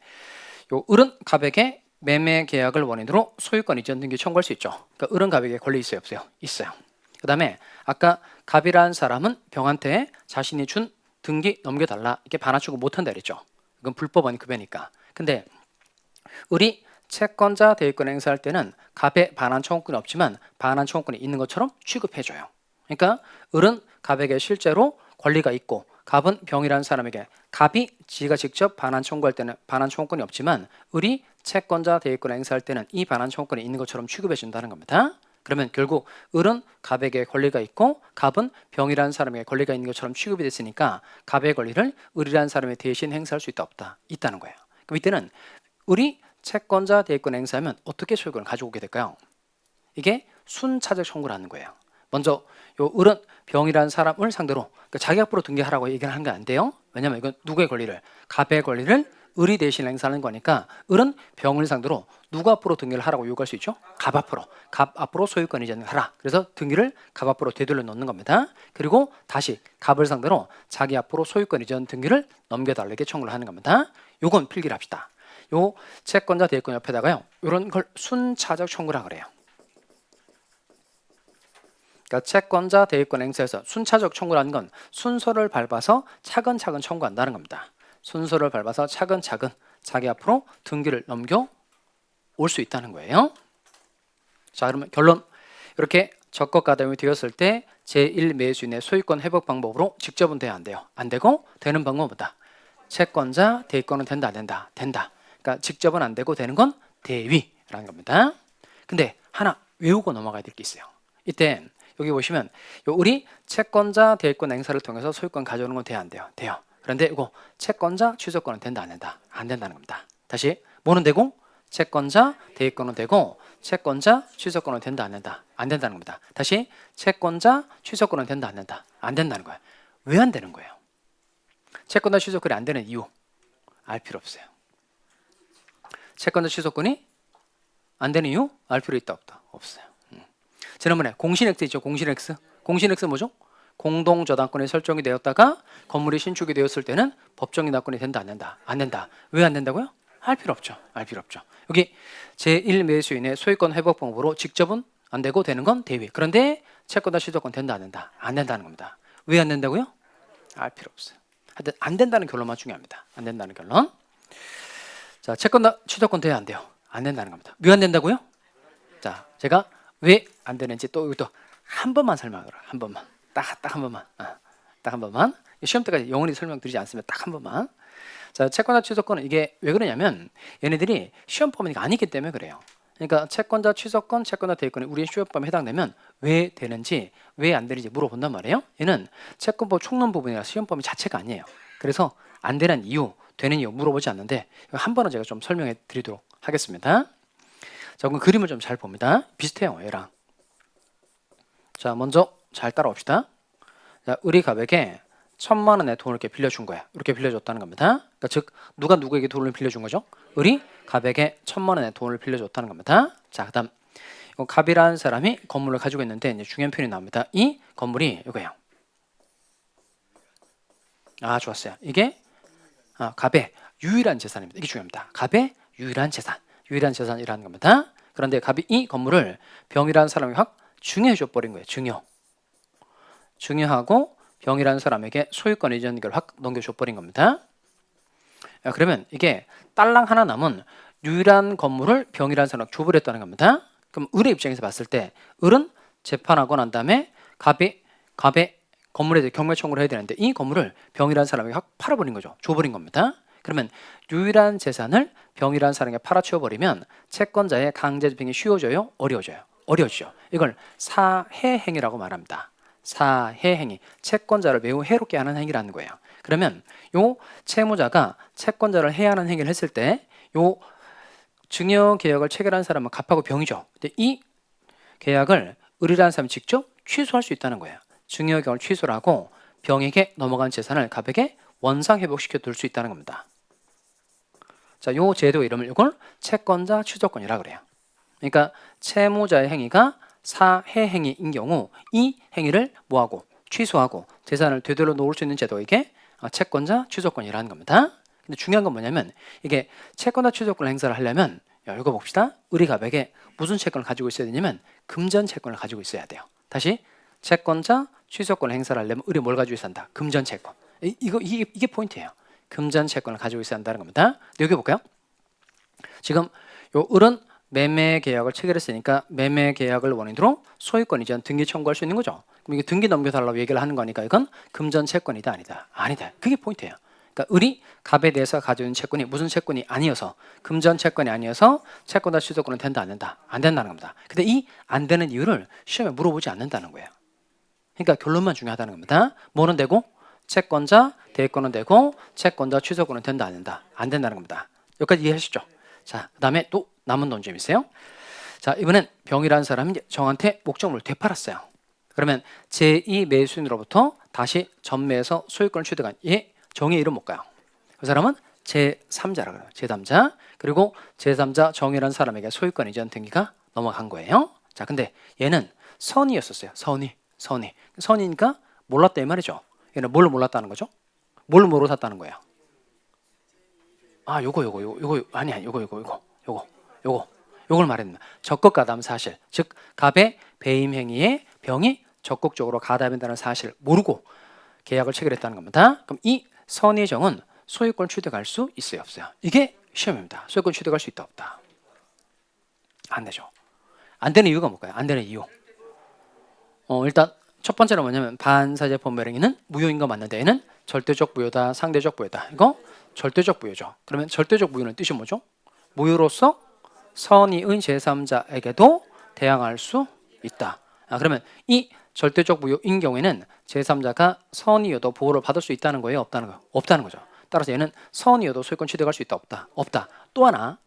요 을은 갑에게 매매 계약을 원인으로 소유권 이전 등기 청구할 수 있죠. 그러니까 을은 갑에게 권리 있어요, 없어요? 있어요. 그 다음에 아까 갑이라는 사람은 병한테 자신이 준 등기 넘겨달라 이렇게 반환 청구 못한다 그랬죠. 이건 불법 언급이니까. 근데 을이 채권자 대위권 행사할 때는 갑의 반환 청구권이 없지만 반환 청구권이 있는 것처럼 취급해줘요. 그러니까 을은 갑에게 실제로 권리가 있고 갑은 병이라는 사람에게 갑이 지가 직접 반환 청구할 때는 반환 청구권이 없지만 을이 채권자 대위권 행사할 때는 이 반환 청구권이 있는 것처럼 취급해준다는 겁니다. 그러면 결국 을은 갑에게 권리가 있고 갑은 병이라는 사람에게 권리가 있는 것처럼 취급이 됐으니까 갑의 권리를 을이라는 사람이 대신 행사할 수 있다 없다? 있다는 거예요. 그럼 이때는 을이 채권자 대위권 행사하면 어떻게 소유권을 가져오게 될까요? 이게 순차적 청구를 하는 거예요. 먼저 요 을은 병이라는 사람을 상대로 그러니까 자기 앞으로 등기하라고 얘기를 하는 게 안 돼요. 왜냐하면 이건 누구의 권리를? 갑의 권리를 을이 대신 행사하는 거니까 을은 병을 상대로 누구 앞으로 등기를 하라고 요구할 수 있죠? 갑 앞으로 소유권 이전을 하라. 그래서 등기를 갑 앞으로 되돌려 놓는 겁니다. 그리고 다시 갑을 상대로 자기 앞으로 소유권 이전 등기를 넘겨달라게 청구를 하는 겁니다. 요건 필기를 합시다. 요 채권자 대위권 옆에다가요. 이런 걸 순차적 청구라 그래요. 그러니까 채권자 대위권 행사에서 순차적 청구라는 건 순서를 밟아서 차근차근 청구한다는 겁니다. 순서를 밟아서 차근차근 자기 앞으로 등기를 넘겨 올 수 있다는 거예요. 자, 그러면 결론. 이렇게 적법 가담이 되었을 때 제1매수인의 소유권 회복 방법으로 직접은 돼야 안 돼요. 안 되고 되는 방법은 뭐다? 채권자, 대위권은 된다 안 된다? 된다. 그러니까 직접은 안 되고 되는 건 대위라는 겁니다. 근데 하나 외우고 넘어가야 될 게 있어요. 이때 여기 보시면 우리 채권자, 대위권 행사를 통해서 소유권 가져오는 건 돼야 안 돼요? 돼요. 그런데 이거 채권자, 취소권은 된다 안 된다? 안 된다는 겁니다. 다시 뭐는 되고? 채권자, 대위권은 되고 채권자, 취소권은 된다 안 된다? 안 된다는 겁니다. 다시 채권자, 취소권은 된다 안 된다? 안 된다는 거예요. 왜 안 되는 거예요? 채권자, 취소권이 안 되는 이유 알 필요 없어요. 채권자, 취소권이 안 되는 이유 알 필요 있다 없다? 없어요. 지난번에 공신 X 있죠? 공신 X. 공신 X 뭐죠? 공동 저당권이 설정이 되었다가 건물이 신축이 되었을 때는 법정이 낙권이 된다 안 된다? 안 된다. 왜 안 된다고요? 알 필요 없죠. 알 필요 없죠. 여기 제1매수인의 소유권 회복 방법으로 직접은 안 되고 되는 건 대위. 그런데 채권자 취소권 된다 안 된다? 안 된다는 겁니다. 왜 안 된다고요? 알 필요 없어요. 하여튼 안 된다는 결론만 중요합니다. 안 된다는 결론. 자, 채권자 취소권 돼야 안 돼요? 안 된다는 겁니다. 왜 안 된다고요? 자, 제가 왜 안 되는지 또 한 번만 설명하라. 한 번만. 딱 한 번만. 딱 한 번만. 시험 때까지 영원히 설명드리지 않으면 딱 한 번만. 자, 채권자 취소권은 이게 왜 그러냐면 얘네들이 시험 범위가 아니기 때문에 그래요. 그러니까 채권자 취소권, 채권자 대위권이 우리 시험 범위에 해당되면 왜 되는지, 왜 안 되는지 물어본단 말이에요. 얘는 채권법 총론 부분이라 시험 범위 자체가 아니에요. 그래서 안 되는 이유, 되는 이유 물어보지 않는데 한 번은 제가 좀 설명해 드리도록 하겠습니다. 자, 그럼 그림을 좀 잘 봅니다. 비슷해요, 얘랑. 자, 먼저 잘 따라옵시다. 자, 우리 갑에게 1,000만 원의 돈을 이렇게 빌려준 거야. 이렇게 빌려줬다는 겁니다. 그러니까 즉 누가 누구에게 돈을 빌려준 거죠? 우리 갑에게 1,000만 원의 돈을 빌려줬다는 겁니다. 자, 그다음 갑이라는 사람이 건물을 가지고 있는데 이제 중요한 표현이 나옵니다. 이 건물이 이거예요. 아, 좋았어요. 이게 갑의 유일한 재산입니다. 이게 중요합니다. 갑의 유일한 재산, 유일한 재산이라는 겁니다. 그런데 갑이 이 건물을 병이라는 사람이 확 증여해줘 버린 거예요. 증여하고 병이라는 사람에게 소유권 이전을 확 넘겨줘 버린 겁니다. 그러면 이게 딸랑 하나 남은 유일한 건물을 병이라는 사람에게 줘버렸다는 겁니다. 그럼 을의 입장에서 봤을 때 을은 재판하고 난 다음에 갑의 건물에 대해 경매 청구를 해야 되는데 이 건물을 병이라는 사람에게 확 팔아버린 거죠. 줘버린 겁니다. 그러면 유일한 재산을 병이라는 사람에게 팔아치워버리면 채권자의 강제집행이 쉬워져요? 어려워져요? 어려워지죠. 이걸 사해행위라고 말합니다. 사해행위, 채권자를 매우 해롭게 하는 행위라는 거예요. 그러면 요 채무자가 채권자를 해하는 행위를 했을 때 요 증여 계약을 체결한 사람은 갑하고 병이죠. 근데 이 계약을 을이라는 사람이 직접 취소할 수 있다는 거예요. 증여 계약을 취소를 하고 병에게 넘어간 재산을 갑에게 원상 회복시켜 둘 수 있다는 겁니다. 자, 요 제도 이름을 이걸 채권자 취소권이라 그래요. 그러니까 채무자의 행위가 사해행위인 경우 이 행위를 뭐하고 취소하고 재산을 되돌려 놓을 수 있는 제도가 이게 채권자 취소권이라는 겁니다. 근데 중요한 건 뭐냐면 이게 채권자 취소권을 행사를 하려면 읽어봅시다. 을이 갑에게 무슨 채권을 가지고 있어야 되냐면 금전 채권을 가지고 있어야 돼요. 다시 채권자 취소권을 행사를 하려면 을이 뭘 가지고 있어야 한다? 금전 채권. 이게 포인트예요. 금전 채권을 가지고 있어야 한다는 겁니다. 여기 볼까요? 지금 요 을은 매매 계약을 체결했으니까 매매 계약을 원인으로 소유권 이전 등기 청구할 수 있는 거죠. 그럼 이게 등기 넘겨달라고 얘기를 하는 거니까 이건 금전 채권이다 아니다? 아니다. 그게 포인트예요. 그러니까 을이 갑에 대해서 가지고 있는 채권이 무슨 채권이 아니어서 금전 채권이 아니어서 채권자 취소권은 된다 안 된다? 안 된다는 겁니다. 근데 이 안 되는 이유를 시험에 물어보지 않는다는 거예요. 그러니까 결론만 중요하다는 겁니다. 뭐는 되고 채권자 대위권은 되고 채권자 취소권은 된다 안 된다? 안 된다는 겁니다. 여기까지 이해하시죠? 자, 그다음에 또 남은 논점 있어요. 자, 이번엔 병이라는 사람이 정한테 목적물을 되팔았어요. 그러면 제2 매수인으로부터 다시 전매해서 소유권을 취득한 얘 정의 이름 뭘까요? 그 사람은 제3자라 그래요. 제3자. 그리고 제3자 정이라는 사람에게 소유권 이전 등기가 넘어간 거예요. 자, 근데 얘는 선이었었어요. 선이니까 몰랐다 이 말이죠. 얘는 뭘 몰랐다는 거죠? 뭘 모르고 샀다는 거예요? 아, 요거 아니야. 요걸 말했나? 적극 가담 사실. 즉 갑의 배임 행위에 병이 적극적으로 가담한다는 사실을 모르고 계약을 체결했다는 겁니다. 그럼 이 선의 정은 소유권 취득할 수 있어요, 없어요? 이게 시험입니다. 소유권 취득할 수 있다, 없다? 안 되죠. 안 되는 이유가 뭘까요? 안 되는 이유. 일단 첫 번째는 뭐냐면 반사제 법멸행위는 무효인 거 맞는데 얘는 절대적 무효다, 상대적 무효다. 이거 절대적 무효죠. 그러면 절대적 무효는 뜻이 뭐죠? 무효로서 선의의 제3자에게도 대항할 수 있다. 그러면 이 절대적 무효인 경우에는 제3자가 선의여도 보호를 받을 수 있다는 거예요? 없다는 거예요? 없다는 거죠. 따라서 얘는 선의여도 소유권 취득할 수 있다, 없다? 없다. 또 하나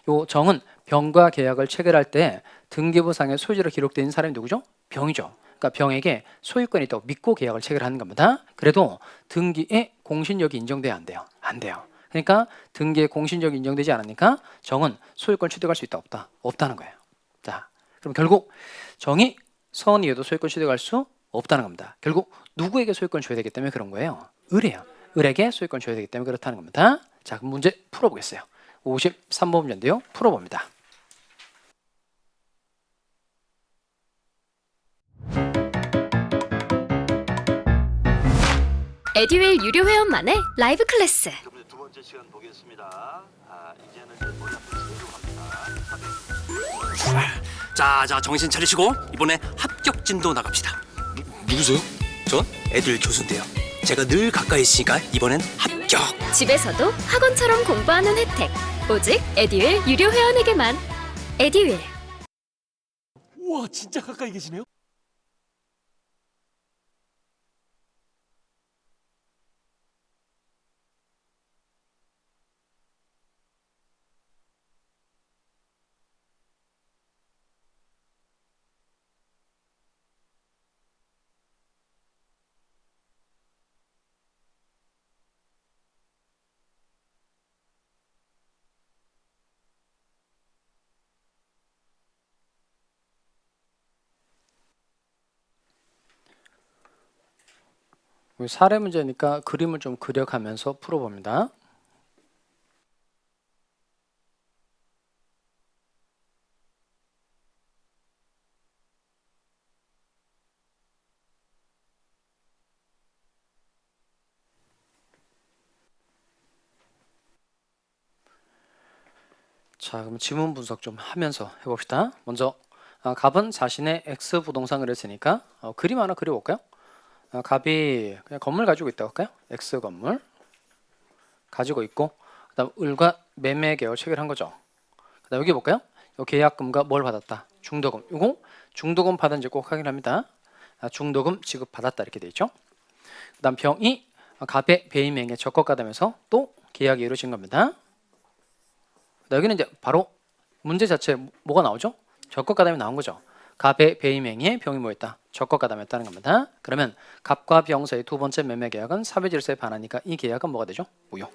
요 정은 병과 계약을 체결할 때 등기부상의 소유지로 기록된 사람이 누구죠? 병이죠. 그러니까 병에게 소유권이 있다고 믿고 계약을 체결하는 겁니다. 그래도 등기에 공신력이 인정돼야 안 돼요? 안 돼요. 그러니까 등기에 공신력이 인정되지 않으니까 정은 소유권 취득할 수 있다, 없다? 없다는 거예요. 자, 그럼 결국 정이 선의여도 소유권 취득할 수 없다는 겁니다. 결국 누구에게 소유권 줘야 되기 때문에 그런 거예요? 을이에요. 을에게 소유권 줘야 되기 때문에 그렇다는 겁니다. 자, 그럼 문제 풀어보겠어요. 53번 문제인데요. 풀어봅니다. 에듀윌 유료 회원만의 라이브 클래스. 두 번째 시간 보겠습니다. 이제는 이제 머리 앞에 세로 갑니다. 자, 정신 차리시고 이번에 합격 진도 나갑시다. 누구세요? 전 애들 교수인데요. 제가 늘 가까이 있으니까 이번엔 합격. 집에서도 학원처럼 공부하는 혜택. 오직 에듀윌 유료 회원에게만. 에듀윌. 우와, 진짜 가까이 계시네요. 사례 문제니까 그림을 좀 그려가면서 풀어봅니다. 자, 그럼 지문 분석 좀 하면서 해봅시다. 먼저 갑은 자신의 X 부동산을 했으니까 그림 하나 그려볼까요? 갑이 그냥 건물 가지고 있다고 할까요? X 건물 가지고 있고, 그 다음 을과 매매 계약을 체결한 거죠. 그 다음 여기 볼까요? 요 계약금과 뭘 받았다? 중도금. 요거 중도금 받은지 꼭 확인합니다. 중도금 지급받았다 이렇게 돼 있죠. 그 다음 병이 갑의 배임행에 적법가담해서 또 계약이 이루어진 겁니다. 여기는 이제 바로 문제 자체에 뭐가 나오죠? 적법가담이 나온 거죠. 갑의 배임행위에 병이 뭐였다? 적법가담했다는 겁니다. 그러면 갑과 병 사이 두 번째 매매 계약은 사배질서에 반하니까 이 계약은 뭐가 되죠? 무효.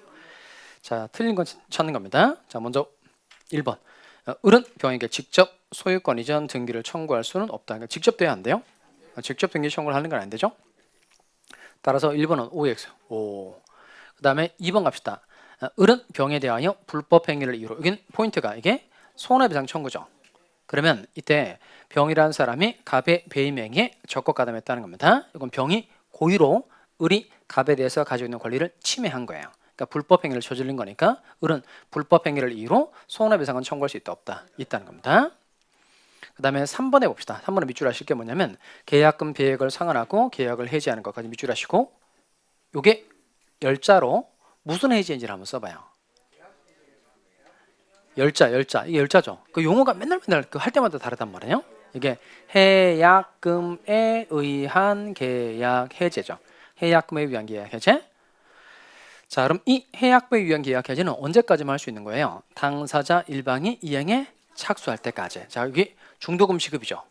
자, 틀린 건 찾는 겁니다. 자, 먼저 1번. 을은 병에게 직접 소유권 이전 등기를 청구할 수는 없다. 그러니까 직접 돼야 안 돼요? 직접 등기 청구를 하는 건 안 되죠? 따라서 1번은 OX. 오. 그 다음에 2번 갑시다. 을은 병에 대하여 불법 행위를 이유로, 여긴 포인트가 이게 손해배상 청구죠. 그러면 이때 병이라는 사람이 갑의 배임행위에 적법가담했다는 겁니다. 이건 병이 고의로 을이 갑에 대해서 가지고 있는 권리를 침해한 거예요. 그러니까 불법 행위를 저지른 거니까 을은 불법 행위를 이유로 손해배상은 청구할 수 있다, 없다? 있다는 겁니다. 그 다음에 3번에 봅시다. 3번에 밑줄 하실 게 뭐냐면 계약금 배액을 상환하고 계약을 해지하는 것까지 밑줄 하시고, 요게 열자로 무슨 해지인지를 한번 써봐요. 열자. 이게 열자죠. 그 용어가 맨날 할 때마다 다르단 말이에요. 이게 해약금에 의한 계약 해제죠. 해약금에 의한 계약 해제. 자, 그럼 이 해약금에 의한 계약 해제는 언제까지만 할 수 있는 거예요? 당사자 일방이 이행에 착수할 때까지. 자, 여기 중도금 지급이죠.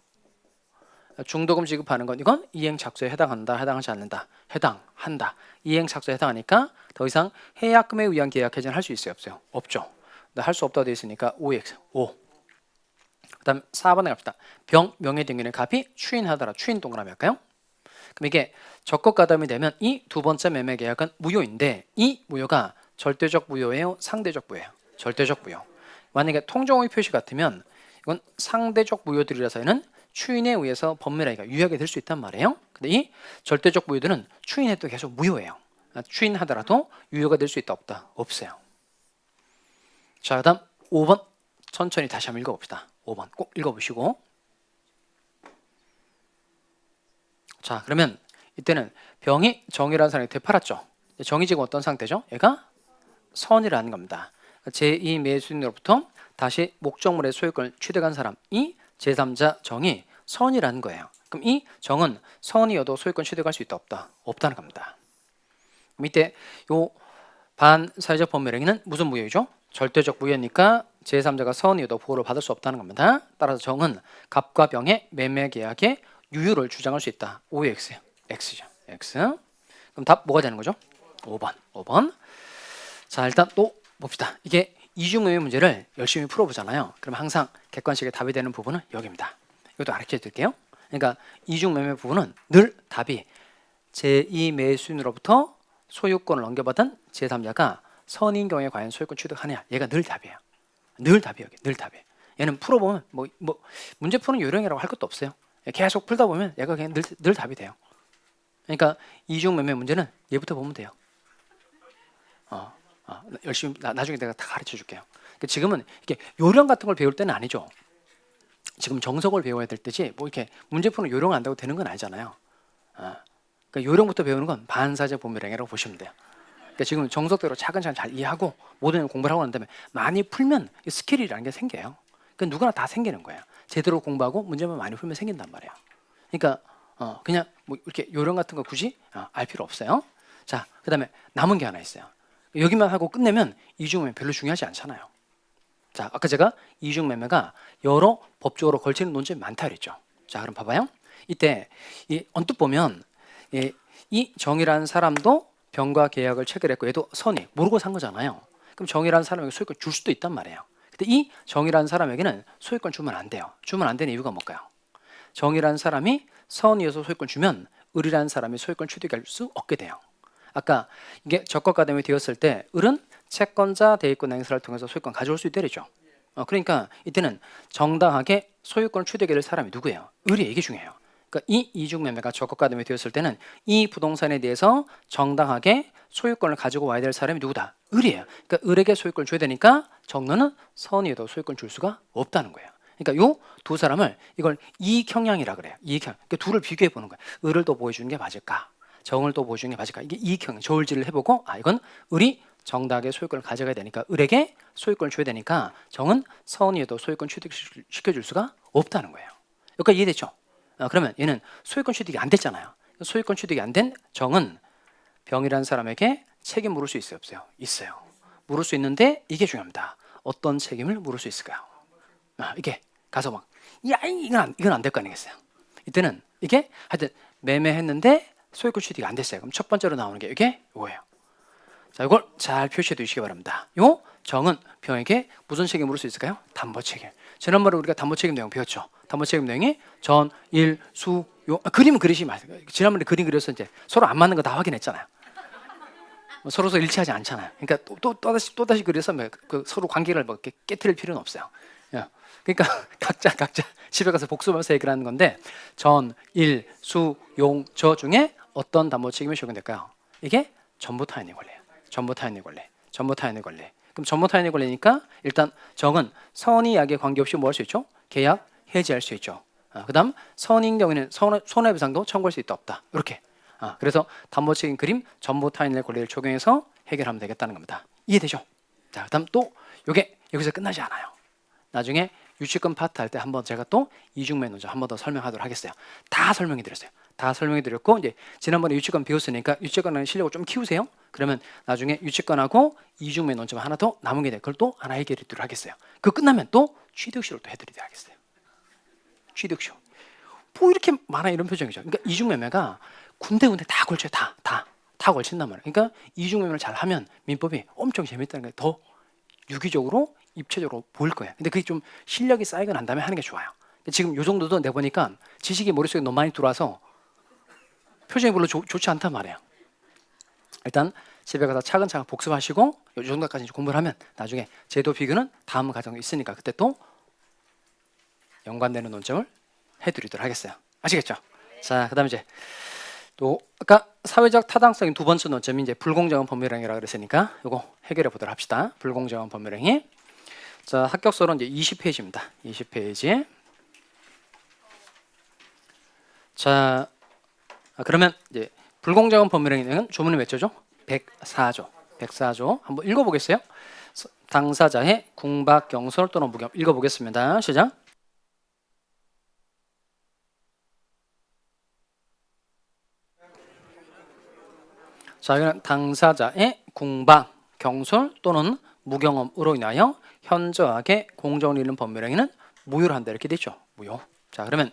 중도금 지급하는 건 이건 이행 착수에 해당한다, 해당하지 않는다, 해당한다. 이행 착수에 해당하니까 더 이상 해약금에 의한 계약 해제는 할 수 있어요, 없어요? 없죠. 할 수 없다고 되어 있으니까 OX, O. 그 다음 4번에 갑시다. 병, 명예 등기는 갑이 추인하더라. 추인 동그라미 할까요? 그럼 이게 적법가담이 되면 이 두 번째 매매 계약은 무효인데, 이 무효가 절대적 무효예요, 상대적 무효예요? 절대적 무효. 만약에 통정의 표시 같으면 이건 상대적 무효들이라서는 추인에 의해서 법률행위가 유효하게 될 수 있단 말이에요. 근데 이 절대적 무효들은 추인해도 계속 무효예요. 추인하더라도 유효가 될 수 있다, 없다? 없어요. 자, 그 다음 5번 천천히 다시 한번 읽어봅시다. 5번 꼭 읽어보시고. 자, 그러면 이때는 병이 정이라는 사람이 되팔았죠. 정이 지금 어떤 상태죠? 얘가 선이라는 겁니다. 제2 매수인으로부터 다시 목적물의 소유권을 취득한 사람이 제3자 정이 선이라는 거예요. 그럼 이 정은 선이어도 소유권 취득할 수 있다 없다? 없다는 겁니다. 그럼 이때 요 반사회적 법률행위는 무슨 무효이죠? 절대적 무효니까 제3자가 선이어도 보호를 받을 수 없다는 겁니다. 따라서 정은 갑과 병의 매매 계약의 유효를 주장할 수 있다. OX, X죠. X. 그럼 답 뭐가 되는 거죠? 5번. 자, 일단 또 봅시다. 이게 이중매매 문제를 열심히 풀어보잖아요. 그럼 항상 객관식의 답이 되는 부분은 여기입니다. 이것도 가르쳐 드릴게요. 그러니까 이중매매 부분은 늘 답이 제2 매수인으로부터 소유권을 넘겨받은 제3자가 선인 경우에 과연 소유권 취득하느냐, 얘가 늘 답이에요. 늘 답이에요. 늘 답이에요. 얘는 풀어보면 뭐 문제 푸는 요령이라고 할 것도 없어요. 계속 풀다 보면 얘가 그냥 늘 답이 돼요. 그러니까 이중매매 문제는 얘부터 보면 돼요. 열심히 나중에 내가 다 가르쳐 줄게요. 그러니까 지금은 이렇게 요령 같은 걸 배울 때는 아니죠. 지금 정석을 배워야 될 때지 뭐 이렇게 문제 푸는 요령 안다고 되는 건 아니잖아요. 그러니까 요령부터 배우는 건 반사적 법률행위라고 보시면 돼요. 그러니까 지금 정석대로 차근차근 잘 이해하고 모든 공부를 하고 난 다음에 많이 풀면 스킬이라는 게 생겨요. 그러니까 누구나 다 생기는 거예요. 제대로 공부하고 문제만 많이 풀면 생긴단 말이에요. 그러니까 그냥 뭐 이렇게 요령 같은 거 굳이 알 필요 없어요. 자, 그다음에 남은 게 하나 있어요. 여기만 하고 끝내면 이중매매 별로 중요하지 않잖아요. 자, 아까 제가 이중매매가 여러 법적으로 걸치는 논점이 많다 그랬죠. 자, 그럼 봐봐요. 이때 언뜻 보면 이 정이라는 사람도 병과 계약을 체결했고 얘도 선이 모르고 산 거잖아요. 그럼 정이라는 사람에게 소유권 줄 수도 있단 말이에요. 근데 이 정이라는 사람에게는 소유권 주면 안 돼요. 주면 안 되는 이유가 뭘까요? 정이라는 사람이 선이어서 소유권 주면 을이라는 사람이 소유권 취득할 수 없게 돼요. 아까 이게 적법가담이 되었을 때 을은 채권자 대위권 행사를 통해서 소유권 가져올 수 있다랬죠. 그러니까 이때는 정당하게 소유권 취득해야 될 사람이 누구예요? 을이 이게 중요해요. 그러니까 이 이중매매가 적법가담이 되었을 때는 이 부동산에 대해서 정당하게 소유권을 가지고 와야 될 사람이 누구다? 을이에요. 그러니까 을에게 소유권을 줘야 되니까 정론은 선이어도 소유권 줄 수가 없다는 거예요. 그러니까 요 두 사람을 이걸 이익형량이라 그래요. 이익형. 그러니까 둘을 비교해 보는 거예요. 을을 또 보여주는 게 맞을까? 정을 또 보여주는 게 맞을까? 이게 이익형, 저울질을 해보고 이건 을이 정당하게 소유권을 가져가야 되니까 을에게 소유권을 줘야 되니까 정은 선이어도 소유권 취득시켜줄 수가 없다는 거예요. 여기까지 이해됐죠? 그러면 얘는 소유권 취득이 안 됐잖아요. 소유권 취득이 안 된 정은 병이라는 사람에게 책임 물을 수 있어요? 없어요? 있어요. 물을 수 있는데 이게 중요합니다. 어떤 책임을 물을 수 있을까요? 이게 가서 막 이건 안 될 거 아니겠어요? 이때는 이게 하여튼 매매했는데 소유권 취득이 안 됐어요. 그럼 첫 번째로 나오는 게 이게 이거예요. 자, 이걸 잘 표시해 두시기 바랍니다. 요 정은 병에게 무슨 책임 물을 수 있을까요? 담보 책임. 지난번에 우리가 담보 책임 내용 배웠죠. 담보 책임 내용이 전, 일, 수, 용. 그림은 그리시면 맞아요. 지난번에 그림 그려서 이제 서로 안 맞는 거 다 확인했잖아요. 서로서 일치하지 않잖아요. 그러니까 또다시 그려서 서로 관계를 뭐 깨트릴 필요는 없어요. 그러니까 각자 집에 가서 복습하면서 얘기를 하는 건데 전, 일, 수, 용, 저 중에 어떤 담보 책임이 적용될까요? 이게 전부타인의 권리예요. 전부타인의 권리. 그럼 전부타인의 권리니까 일단 정은 선의 약에 관계없이 뭐 할 수 있죠? 계약 해지할 수 있죠. 그다음 선인 경우에는 손해배상도 청구할 수 있다 없다. 이렇게. 그래서 담보 책임 그림 전부타인의 권리를 적용해서 해결하면 되겠다는 겁니다. 이해되죠? 자, 그다음 또 이게 여기서 끝나지 않아요. 나중에 유치권 파트 할 때 한번 제가 또 이중매매 논점 한번 더 설명하도록 하겠어요. 다 설명해 드렸어요. 다 설명해 드렸고 이제 지난번에 유치권 배웠으니까 유치권은 실력을 좀 키우세요. 그러면 나중에 유치권하고 이중매매 논점 하나 더 남은 게 돼. 그걸 또 하나 해결해 드리도록 하겠어요. 그거 끝나면 또 취득쇼를 또 해드리도록 하겠어요. 취득쇼. 뭐 이렇게 많아 이런 표정이죠. 그러니까 이중매매가 군데군데 다 걸쳐요. 다 걸친단 말이에요. 그러니까 이중매매를 잘 하면 민법이 엄청 재밌다는 게 더 유기적으로 입체적으로 보일 거예요. 근데 그게 좀 실력이 쌓이고 난 다음에 하는 게 좋아요. 지금 요 정도도 내보니까 지식이 머릿속에 너무 많이 들어와서 표정이 별로 좋지 않단 말이에요. 일단 집에 가서 차근차근 복습하시고 요 정도까지 공부를 하면 나중에 제도 비교는 다음 과정에 있으니까 그때 또 연관되는 논점을 해드리도록 하겠어요. 아시겠죠? 자, 그다음에 이제 또 아까 사회적 타당성인 두 번째 논점이 이제 불공정한 법률행위라고 그랬으니까 이거 해결해 보도록 합시다. 불공정한 법률행위. 자, 합격서는 이제 20페이지입니다. 20페이지. 자, 그러면 이제 불공정한 법률행위는 조문이 몇 조죠? 104조. 104조 한번 읽어보겠어요? 당사자의 궁박, 경솔 또는 무경 읽어보겠습니다. 시작. 자, 이거는 당사자의 궁박, 경솔 또는 무경험으로 인하여 현저하게 공정을 잃는 법률행위는 무효로 한다 이렇게 되죠. 무효. 자, 그러면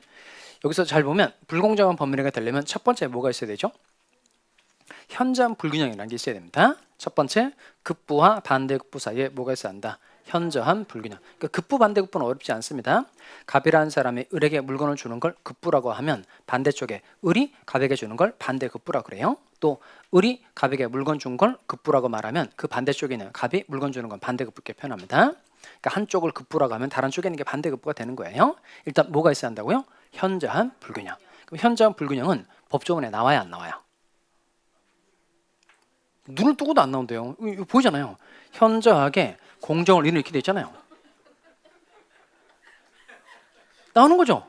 여기서 잘 보면 불공정한 법률행위가 되려면 첫 번째 뭐가 있어야 되죠? 현저한 불균형이라는 게 있어야 됩니다. 첫 번째, 급부와 반대급부 사이에 뭐가 있어야 한다? 현저한 불균형. 그러니까 급부 반대급부는 어렵지 않습니다. 갑이라는 사람이 을에게 물건을 주는 걸 급부라고 하면 반대쪽에 을이 갑에게 주는 걸 반대급부라고 그래요. 또 을이 갑에게 물건 준 걸 급부라고 말하면 그 반대쪽에 있는 갑이 물건 주는 건 반대급부 이렇게 표현합니다. 그러니까 한쪽을 급부라고 하면 다른 쪽에 있는 게 반대급부가 되는 거예요. 일단 뭐가 있어야 한다고요? 현저한 불균형. 그럼 현저한 불균형은 법조문에 나와야 안 나와요? 눈을 뜨고도 안 나온대요. 이거 보이잖아요. 현저하게 공정을 잃는 이렇게 돼 있잖아요. 나오는 거죠.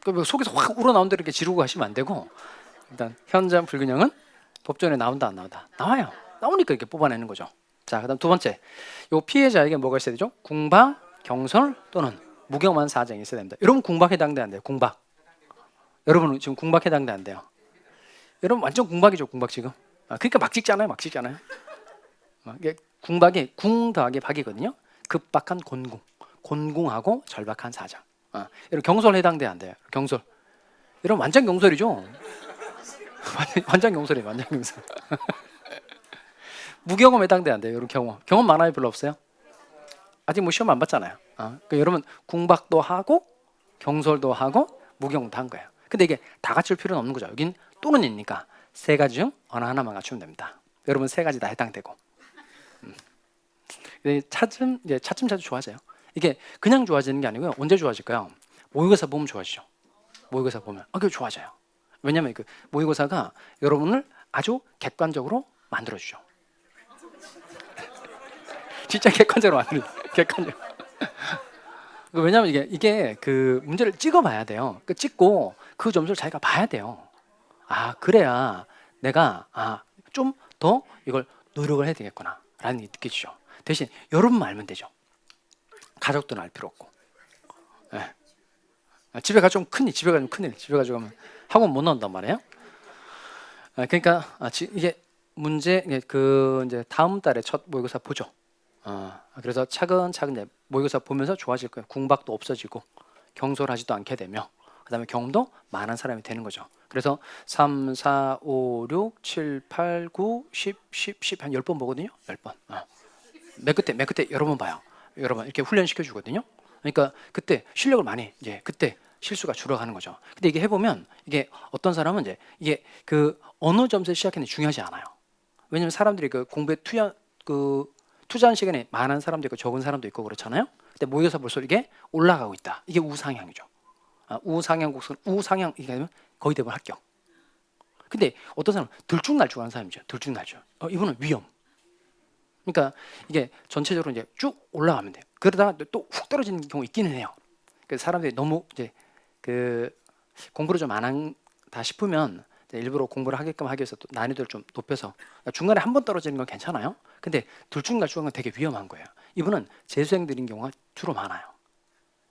그 속에서 확 우러나온 대로 이렇게 지르고 가시면 안 되고 일단 현저한 불균형은 법조문에 나온다 안 나온다? 나와요. 나오니까 이렇게 뽑아내는 거죠. 자, 그다음 두 번째, 요 피해자에게 뭐가 있어야 되죠? 궁박, 경솔 또는 무경한 사정이 있어야 됩니다. 여러분 궁박 해당돼 안 돼요? 궁박. 여러분은 지금 궁박 해당돼 안 돼요? 여러분 완전 궁박이죠, 궁박 지금. 그러니까 막 찍잖아요, 막 찍잖아요. 이게 궁박이 궁 더하기 박이거든요. 급박한 곤궁, 곤궁하고 절박한 사정. 여러분 경솔 해당돼 안 돼요? 경솔. 여러분 완전 경솔이죠. 완전 경솔이에요, 완전 경솔. 무경험 해당돼 안 돼요, 여러분 경험. 경험 많아요, 별로 없어요? 아직 뭐 시험 안 봤잖아요. 그러니까 여러분 궁박도 하고 경솔도 하고 무경험도 한 거예요. 근데 이게 다 갖출 필요는 없는 거죠. 여긴 또는이니까 세 가지 중 어느 하나만 갖추면 됩니다. 여러분 세 가지 다 해당되고. 차츰 좋아져요. 이게 그냥 좋아지는 게 아니고요. 언제 좋아질까요? 모의고사 보면 좋아지죠. 모의고사 보면 그게 좋아져요. 왜냐하면 그 모의고사가 여러분을 아주 객관적으로 만들어주죠. 진짜 객관적으로 만들어요. 객관적으로. 왜냐하면 이게 그 문제를 찍어봐야 돼요. 그 찍고 그 점수를 자기가 봐야 돼요. 그래야 내가 좀 더 이걸 노력을 해야 되겠구나라는 게 느껴지죠. 대신 여러분만 알면 되죠. 가족들은 알 필요 없고. 네. 집에 가져오면 큰일. 집에 가져가면 학원 못 나온단 말이에요. 그러니까 이게 문제 이제 다음 달에 첫 모의고사 보죠. 그래서 차근차근 이제 모의고사 보면서 좋아질 거예요. 궁박도 없어지고 경솔하지도 않게 되며 그다음에 경험도 많은 사람이 되는 거죠. 그래서 3, 4, 5, 6, 7, 8, 9, 10, 10 한 10번 보거든요. 10번. 맨 끝에 여러 번 봐요. 여러 번 이렇게 훈련시켜 주거든요. 그러니까 그때 실력을 많이 이제 그때 실수가 줄어가는 거죠. 근데 이게 해보면 이게 어떤 사람은 이제 이게 그 어느 점에서 시작했는지 중요하지 않아요. 왜냐면 사람들이 그 공부에 투자한 시간이 많은 사람도 있고 적은 사람도 있고 그렇잖아요. 근데 모여서 볼수록 이게 올라가고 있다. 이게 우상향이죠. 우상향 곡선, 우상향 이게 되면 거의 대부분 합격. 근데 어떤 사람은 들쭉날쭉하는 사람이죠. 들쭉날쭉. 이분은 위험. 그러니까 이게 전체적으로 이제 쭉 올라가면 돼요. 그러다가 또 훅 떨어지는 경우 있기는 해요. 그 사람들이 너무 이제 그 공부를 좀 안 한다 싶으면 일부러 공부를 하게끔 하기 위해서 또 난이도를 좀 높여서 중간에 한 번 떨어지는 건 괜찮아요. 근데 들쭉날쭉한 건 되게 위험한 거예요. 이분은 재수생들인 경우가 주로 많아요.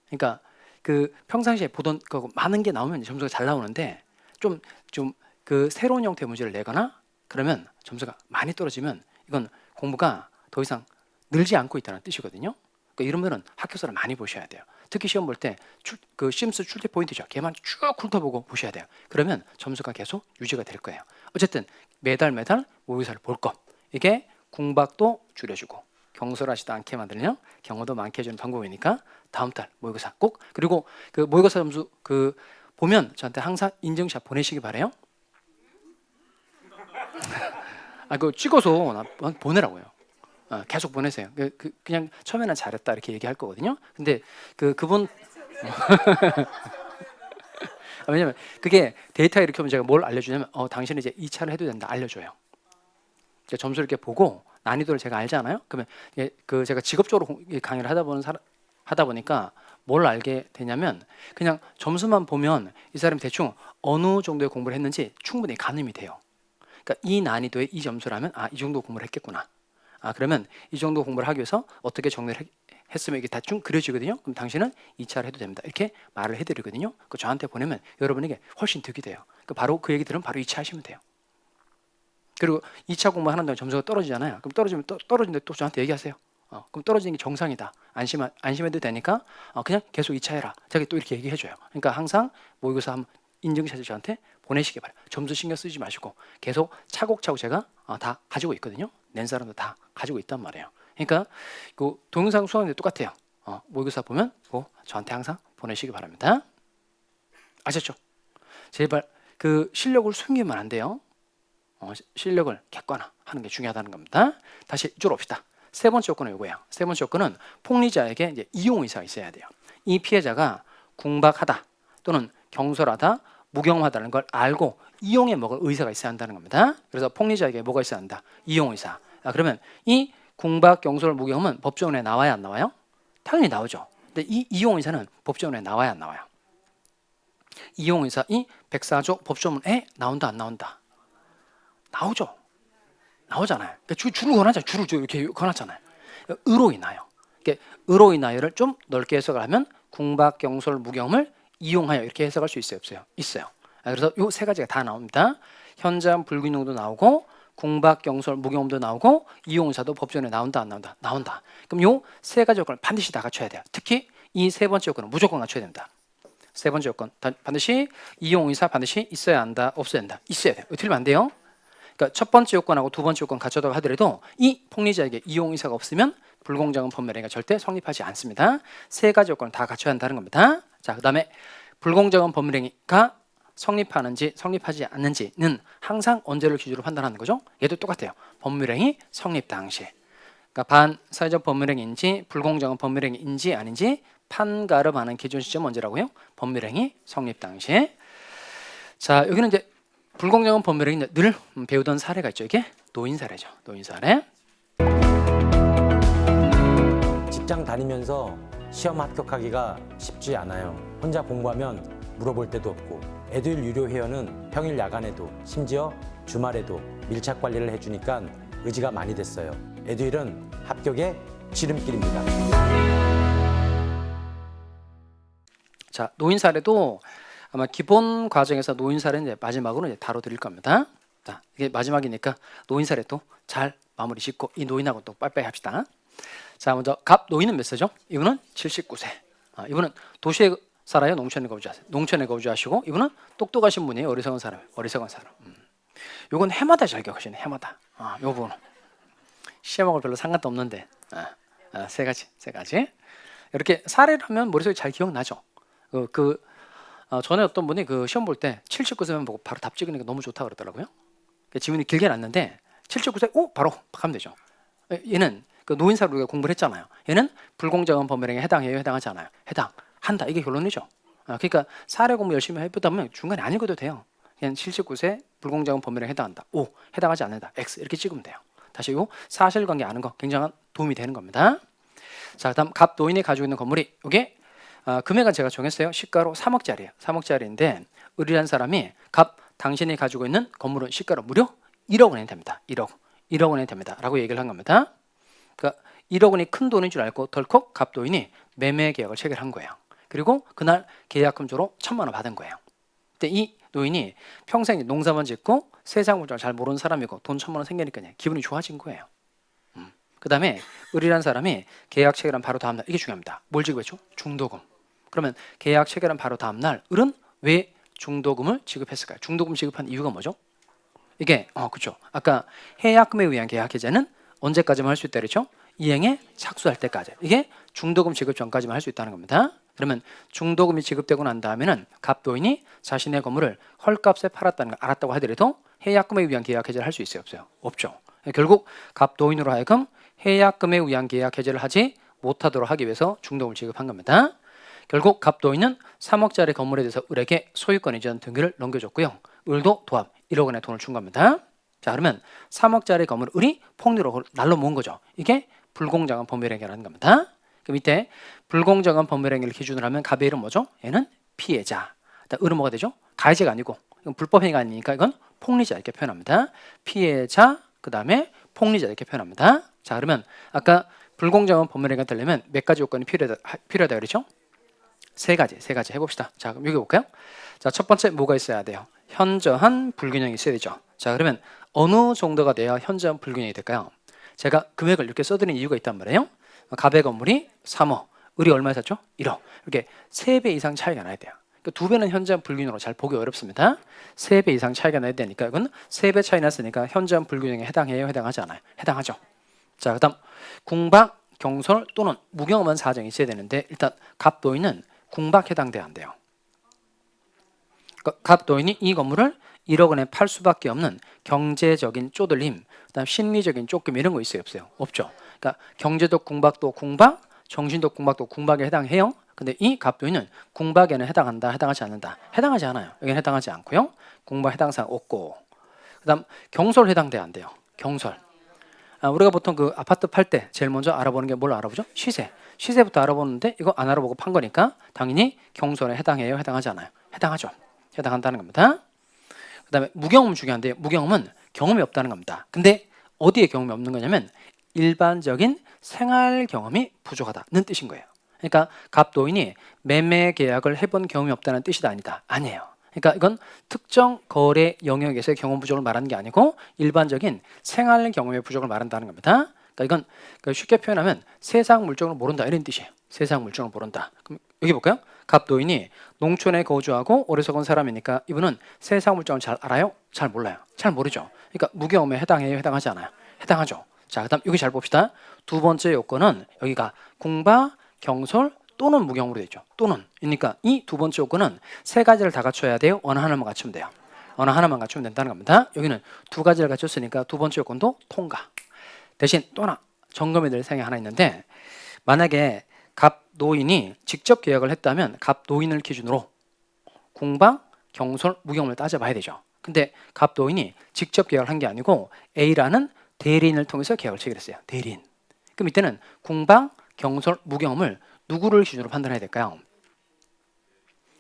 그러니까 그 평상시에 보던 거 많은 게 나오면 점수가 잘 나오는데 좀 그 새로운 형태의 문제를 내거나 그러면 점수가 많이 떨어지면 이건 공부가 더 이상 늘지 않고 있다는 뜻이거든요. 그러니까 이러면은 학교서를 많이 보셔야 돼요. 특히 시험 볼 때 그 심스 출제 포인트죠. 걔만 쭉 훑어보고 보셔야 돼요. 그러면 점수가 계속 유지가 될 거예요. 어쨌든 매달 모의고사를 볼 것. 이게 궁박도 줄여주고 경솔하지도 않게 만들며 경험도 많게 해주는 방법이니까 다음 달 모의고사 꼭. 그리고 그 모의고사 점수 그 보면 저한테 항상 인증샷 보내시기 바래요. 그거 찍어서 보내라고요. 계속 보내세요. 그냥 처음에는 잘했다 이렇게 얘기할 거거든요. 근데 그분 왜냐면 그게 데이터 이렇게 오면 제가 뭘 알려주냐면 당신은 이제 2차를 해도 된다 알려줘요. 점수를 이렇게 보고 난이도를 제가 알잖아요. 그러면 제가 직업적으로 강의를 하다 보니까 뭘 알게 되냐면 그냥 점수만 보면 이 사람이 대충 어느 정도의 공부를 했는지 충분히 가늠이 돼요. 그러니까 이 난이도의 이 점수라면 이 정도 공부를 했겠구나. 그러면 이 정도 공부를 하기 위해서 어떻게 정리를 했으면 이게 대충 그려지거든요. 그럼 당신은 2차를 해도 됩니다. 이렇게 말을 해드리거든요. 그 저한테 보내면 여러분에게 훨씬 득이 돼요. 바로 그 얘기 들으면 바로 2차 하시면 돼요. 그리고 2차 공부하는 동안 점수가 떨어지잖아요. 그럼 떨어지는데 또 저한테 얘기하세요. 그럼 떨어지는 게 정상이다. 안심해도 되니까 그냥 계속 2차 해라. 제가 또 이렇게 얘기해줘요. 그러니까 항상 모의고사 한번 인증샷을 저한테 보내시기 바라요. 점수 신경 쓰지 마시고 계속 차곡차곡 제가 다 가지고 있거든요. 낸 사람도 다 가지고 있단 말이에요. 그러니까 그 동영상 수강도 똑같아요. 모의고사 보면 저한테 항상 보내시기 바랍니다. 아셨죠? 제발 그 실력을 숨기면 안 돼요. 실력을 객관화하는 게 중요하다는 겁니다. 다시 이쪽으로 옵시다. 세 번째 요건은 이거예요. 세 번째 요건은 폭리자에게 이제 이용 의사가 있어야 돼요. 이 피해자가 궁박하다 또는 경솔하다, 무경하다는 걸 알고 이용해 먹을 의사가 있어야 한다는 겁니다. 그래서 폭리자에게 뭐가 있어야 한다? 이용 의사. 그러면 이 궁박, 경솔, 무경은 법조문에 나와야 안 나와요? 당연히 나오죠. 근데 이 이용 의사는 법조문에 나와야 안 나와요? 이용 의사 이 104조 법조문에 나온다 안 나온다? 나오죠. 나오잖아요. 그러니까 줄을 권하잖아요. 줄을 이렇게 권하잖아요. 의로 인하여. 의로 인하여를 좀 넓게 해석을 하면 궁박, 경솔, 무경을 이용하여 이렇게 해석할 수 있어요, 없어요? 있어요. 그래서 이 세 가지가 다 나옵니다. 현저한 불균형도 나오고 궁박, 경솔, 무경도 나오고 이용사도 법조문에 나온다 안 나온다? 나온다. 그럼 이 세 가지 요건을 반드시 다 갖춰야 돼요. 특히 이 세 번째 요건은 무조건 갖춰야 됩니다. 세 번째 요건 반드시 이용의사 반드시 있어야 한다, 없어야 한다? 있어야 돼요. 틀리면 안 돼요. 그러니까 첫 번째 요건하고 두 번째 요건 갖춰다고 하더라도 이 폭리자에게 이용의사가 없으면 불공정한 법률행위가 절대 성립하지 않습니다. 세 가지 요건을 다 갖춰야 한다는 겁니다. 자, 그다음에 불공정한 법률행위가 성립하는지 성립하지 않는지는 항상 언제를 기준으로 판단하는 거죠? 얘도 똑같아요. 법률행위 성립 당시. 그러니까 반사회적 법률행위인지 불공정한 법률행위인지 아닌지 판가름하는 기준 시점 언제라고요? 법률행위 성립 당시에. 자, 여기는 이제 불공정한 법률행위 늘 배우던 사례가 있죠. 이게 노인 사례죠. 노인 사례. 직장 다니면서 시험 합격하기가 쉽지 않아요. 혼자 공부하면 물어볼 데도 없고 에듀윌 유료 회원은 평일 야간에도 심지어 주말에도 밀착 관리를 해주니까 의지가 많이 됐어요. 에듀윌은 합격의 지름길입니다. 자, 노인 사례도 아마 기본 과정에서 노인 사례는 이제 마지막으로 이제 다뤄드릴 겁니다. 자, 이게 마지막이니까 노인 사례 또 잘 마무리 짓고 이 노인하고 또 빠이빠이 합시다. 자, 먼저 갑 노인은 몇 세죠? 이분은 79세. 이분은 도시에 살아요? 농촌에 거주하세요? 농촌에 거주하시고 이분은 똑똑하신 분이에요? 어리석은 사람? 어리석은 사람. 요건 해마다 잘 기억하시네. 해마다. 요 부분은 시험하고 별로 상관도 없는데 세 가지. 이렇게 사례를 하면 머릿속에 잘 기억나죠. 전에 어떤 분이 그 시험 볼 때 79세면 보고 바로 답 찍으니까 너무 좋다 그러더라고요. 지문이 길게 났는데 79세 바로 하면 되죠. 얘는 그 노인사로 우리가 공부를 했잖아요. 얘는 불공정한 법률행위에 해당해요, 해당하지 않아요? 해당한다. 이게 결론이죠. 그러니까 사례 공부 열심히 해보다 보면 중간에 안 읽어도 돼요. 그냥 79세 불공정한 법률행위에 해당한다. O 해당하지 않는다. X 이렇게 찍으면 돼요. 다시 요 사실관계 아는 거 굉장한 도움이 되는 겁니다. 자, 그다음 갑 노인이 가지고 있는 건물이 이게 금액은 제가 정했어요. 시가로 3억짜리예요. 3억짜리인데 의리란 사람이 갑 당신이 가지고 있는 건물은 시가로 무려 1억 원이 됩니다. 1억 원이 됩니다. 라고 얘기를 한 겁니다. 그러니까 1억 원이 큰 돈인 줄 알고 덜컥 갑 노인이 매매 계약을 체결한 거예요. 그리고 그날 계약금조로 1,000만 원 받은 거예요. 근데 이 노인이 평생 농사만 짓고 세상 물정을 잘 모르는 사람이고 돈 1,000만 원 생기니까 기분이 좋아진 거예요. 그 다음에 의리란 사람이 계약 체결한 바로 다음날 이게 중요합니다. 뭘 지급했죠? 중도금. 그러면 계약 체결한 바로 다음날 을은 왜 중도금을 지급했을까요? 중도금 지급한 이유가 뭐죠? 이게 그렇죠. 아까 해약금에 의한 계약 해제는 언제까지만 할 수 있다 그랬죠? 이행에 착수할 때까지. 이게 중도금 지급 전까지만 할 수 있다는 겁니다. 그러면 중도금이 지급되고 난 다음에는 갑노인이 자신의 건물을 헐값에 팔았다는 걸 알았다고 하더라도 해약금에 의한 계약 해제를 할 수 있어요, 없어요? 없죠. 결국 갑노인으로 하여금 해약금에 의한 계약 해제를 하지 못하도록 하기 위해서 중도금을 지급한 겁니다. 결국 갑노인은 3억짜리 건물에 대해서 을에게 소유권 이전 등기를 넘겨줬고요. 을도 도합 1억 원의 돈을 준 겁니다. 자, 그러면 3억짜리 건물을 을이 폭리로 날로 모은 거죠. 이게 불공정한 법률행위라는 겁니다. 그 밑에 불공정한 법률 행위를 기준으로 하면 갑의 일은 뭐죠? 얘는 피해자. 을은 뭐가 되죠? 가해자가 아니고 이건 불법 행위가 아니니까 이건 폭리자 이렇게 표현합니다. 피해자 그 다음에 폭리자 이렇게 표현합니다. 자 그러면 아까 불공정한 법률 행위가 되려면 몇 가지 요건이 필요하다 그랬죠? 세 가지 해봅시다. 자 그럼 여기 볼까요? 자 첫 번째 뭐가 있어야 돼요? 현저한 불균형이 있어야 되죠. 자 그러면 어느 정도가 돼야 현저한 불균형이 될까요? 제가 금액을 이렇게 써드린 이유가 있단 말이에요. 갑의 건물이 3억, 을이 얼마에 샀죠? 1억. 이렇게 3배 이상 차이가 나야 돼요. 그러니까 2배는 현저한 불균형으로 잘 보기 어렵습니다. 3배 이상 차이가 나야 되니까 이건 3배 차이 났으니까 현저한 불균형에 해당해요? 해당하지 않아요? 해당하죠. 자 그다음 궁박, 경솔 또는 무경험한 사정이 있어야 되는데 일단 갑도인은 궁박 해당돼야 한대요. 그러니까 갑도인이 이 건물을 1억 원에 팔 수밖에 없는 경제적인 쪼들림, 그다음 심리적인 쫓김 이런 거 있어요? 없어요? 없죠. 그러니까 경제적 궁박도 궁박, 정신적 궁박도 궁박에 해당해요. 근데 이 갑도인은 궁박에는 해당한다, 해당하지 않는다? 해당하지 않아요. 여기는 해당하지 않고요. 궁박 해당 사항 없고. 그다음 경솔 해당돼야 안 돼요. 경솔. 우리가 보통 그 아파트 팔 때 제일 먼저 알아보는 게 뭘 알아보죠? 시세. 시세부터 알아보는데 이거 안 알아보고 판 거니까 당연히 경솔에 해당해요? 해당하지 않아요? 해당하죠. 해당한다는 겁니다. 그 다음에 무경험 중요한데요. 무경험은 경험이 없다는 겁니다. 근데 어디에 경험이 없는 거냐면 일반적인 생활 경험이 부족하다는 뜻인 거예요. 그러니까 갑도인이 매매 계약을 해본 경험이 없다는 뜻이다 아니다? 아니에요. 그러니까 이건 특정 거래 영역에서의 경험 부족을 말하는 게 아니고 일반적인 생활 경험의 부족을 말한다는 겁니다. 그러니까 이건 쉽게 표현하면 세상 물정을 모른다 이런 뜻이에요. 세상 물정을 모른다. 그럼 여기 볼까요? 갑도인이 농촌에 거주하고 오래 속은 사람이니까 이분은 세상 물정을 잘 알아요? 잘 몰라요? 잘 모르죠. 그러니까 무경험에 해당해요? 해당하지 않아요? 해당하죠. 자, 그다음 여기 잘 봅시다. 두 번째 요건은 여기가 궁박, 경솔 또는 무경험으로 되죠. 또는. 그러니까 이 두 번째 요건은 세 가지를 다 갖춰야 돼요? 어느 하나만 갖추면 돼요. 어느 하나만 갖추면 된다는 겁니다. 여기는 두 가지를 갖췄으니까 두 번째 요건도 통과. 대신 또 하나 점검해야 될 사항이 하나 있는데 만약에 갑노인이 직접 계약을 했다면 갑노인을 기준으로 궁박, 경솔, 무경험을 따져봐야 되죠. 근데 갑노인이 직접 계약을 한 게 아니고 A라는 대리인을 통해서 계약을 체결했어요. 대리인. 그럼 이때는 궁박, 경솔, 무경험을 누구를 기준으로 판단해야 될까요?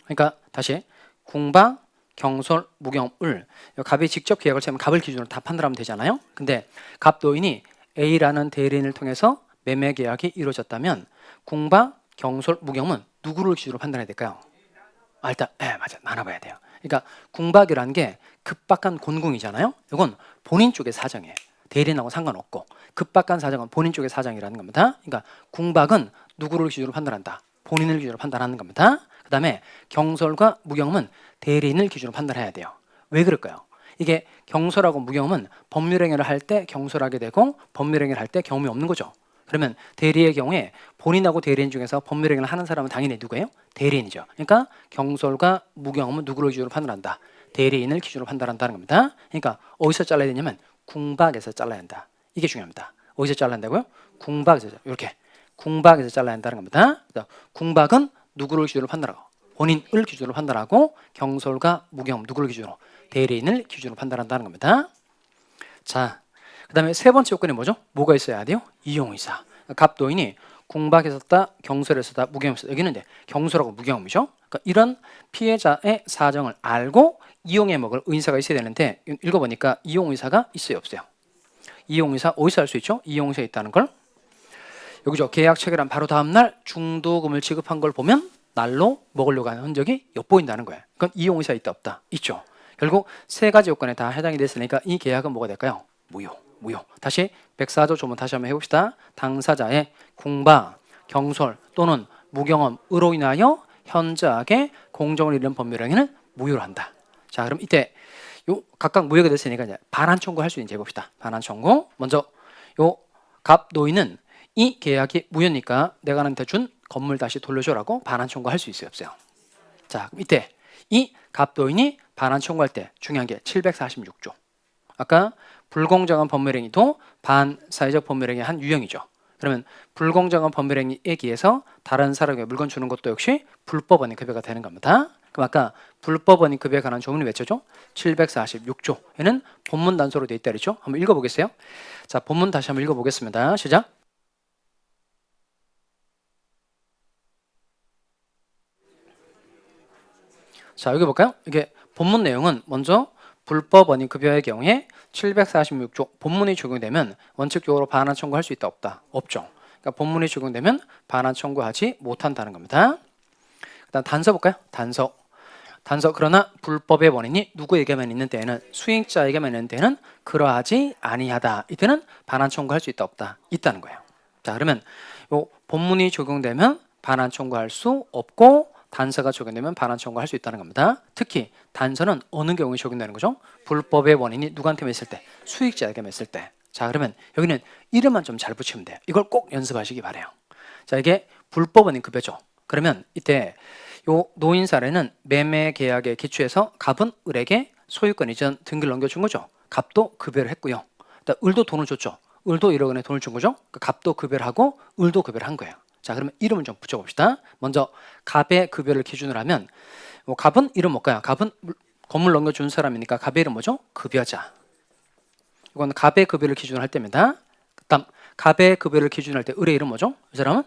그러니까 다시 궁박, 경솔, 무경험을 갑이 직접 계약을 체하면 갑을 기준으로 다 판단하면 되잖아요. 근데 갑노인이 A라는 대리인을 통해서 매매 계약이 이루어졌다면 궁박, 경솔, 무경험은 누구를 기준으로 판단해야 될까요? 일단 맞아 나눠봐야 돼요. 그러니까 궁박이라는 게 급박한 곤궁이잖아요. 이건 본인 쪽의 사정이에요. 대리인하고 상관없고 급박한 사정은 본인 쪽의 사정이라는 겁니다. 그러니까 궁박은 누구를 기준으로 판단한다? 본인을 기준으로 판단하는 겁니다. 그 다음에 경솔과 무경험은 대리인을 기준으로 판단해야 돼요. 왜 그럴까요? 이게 경솔하고 무경험은 법률행위를 할 때 경솔하게 되고 법률행위를 할 때 경험이 없는 거죠. 그러면 대리의 경우에 본인하고 대리인 중에서 법률행위를 하는 사람은 당연히 누구예요? 대리인이죠. 그러니까 경솔과 무경험은 누구를 기준으로 판단한다? 대리인을 기준으로 판단한다는 겁니다. 그러니까 어디서 잘라야 되냐면 궁박에서 잘라야 한다. 이게 중요합니다. 어디서 잘라야 한다고요? 궁박에서 이렇게 궁박에서 잘라야 한다는 겁니다. 궁박은 누구를 기준으로 판단하고 본인을 기준으로 판단하고 경솔과 무경험 누구를 기준으로 대리인을 기준으로 판단한다는 겁니다. 자, 그 다음에 세 번째 요건이 뭐죠? 뭐가 있어야 돼요? 이용의사. 갑도인이 궁박에 썼다, 경솔에 썼다, 무경험에 썼다. 여기는 이제 경솔하고 무경험이죠. 그러니까 이런 피해자의 사정을 알고 이용해 먹을 의사가 있어야 되는데 읽어보니까 이용의사가 있어요? 없어요? 이용의사 어디서 할 수 있죠? 이용의사 있다는 걸 여기죠. 계약 체결한 바로 다음날 중도금을 지급한 걸 보면 날로 먹으려고 하는 흔적이 엿보인다는 거예요. 그건 이용의사 있다 없다? 있죠. 결국 세 가지 요건에 다 해당이 됐으니까 이 계약은 뭐가 될까요? 무효. 다시 104조 조문 다시 한번 해봅시다. 당사자의 궁박, 경솔 또는 무경험으로 인하여 현저하게 공정을 잃은 법률행위는 무효로 한다. 자, 그럼 이때 요 각각 무효가 됐으니까 이제 반환 청구할 수 있는지 해봅시다. 반환 청구. 먼저 요 갑노인은 이 계약이 무효니까 내가 나한테 준 건물 다시 돌려줘라고 반환 청구할 수 있어요? 없어요? 자, 그럼 이때 이 갑노인이 반환 청구할 때 중요한 게 746조. 아까 불공정한 법률행위도 반사회적 법률행위의 한 유형이죠. 그러면 불공정한 법률행위에 기해서 다른 사람에게 물건 주는 것도 역시 불법원인 급여가 되는 겁니다. 그럼 아까 불법원인 급여에 관한 조문이 몇 조죠? 746조에는 본문 단서로 되어 있다 그랬죠? 한번 읽어보겠어요? 자, 본문 다시 한번 읽어보겠습니다. 시작. 자, 여기 볼까요? 이게 본문 내용은 먼저 불법 원인 급여의 경우에 746조 본문이 적용되면 원칙적으로 반환 청구할 수 있다 없다? 없죠. 그러니까 본문이 적용되면 반환 청구하지 못한다는 겁니다. 그다음 단서 볼까요? 단서 그러나 불법의 원인이 누구에게만 있는 때에는 수익자에게만 있는 때에는 그러하지 아니하다. 이때는 반환 청구할 수 있다 없다? 있다는 거예요. 자, 그러면 요 본문이 적용되면 반환 청구할 수 없고 단서가 적용되면 반환 청구할 수 있다는 겁니다. 특히 단서는 어느 경우에 적용되는 거죠? 불법의 원인이 누구한테만 있을 때? 수익자에게만 있을 때. 자, 그러면 여기는 이름만 좀 잘 붙이면 돼요. 이걸 꼭 연습하시기 바래요. 자, 이게 불법 원인 급여죠. 그러면 이때 요 노인 사례는 매매 계약에 기초해서 갑은 을에게 소유권 이전 등기를 넘겨준 거죠. 갑도 급여를 했고요. 을도 돈을 줬죠. 을도 1억 원의 돈을 준 거죠. 갑도 급여를 하고 을도 급여를 한 거예요. 자, 그러면 이름을 좀 붙여봅시다. 먼저 갑의 급여를 기준으로 하면 갑은 이름 뭘까요? 갑은 건물 넘겨준 사람이니까 갑의 이름 뭐죠? 급여자. 이건 갑의 급여를 기준으로 할 때입니다. 그다음 갑의 급여를 기준으로 할 때 을의 이름 뭐죠? 이 사람은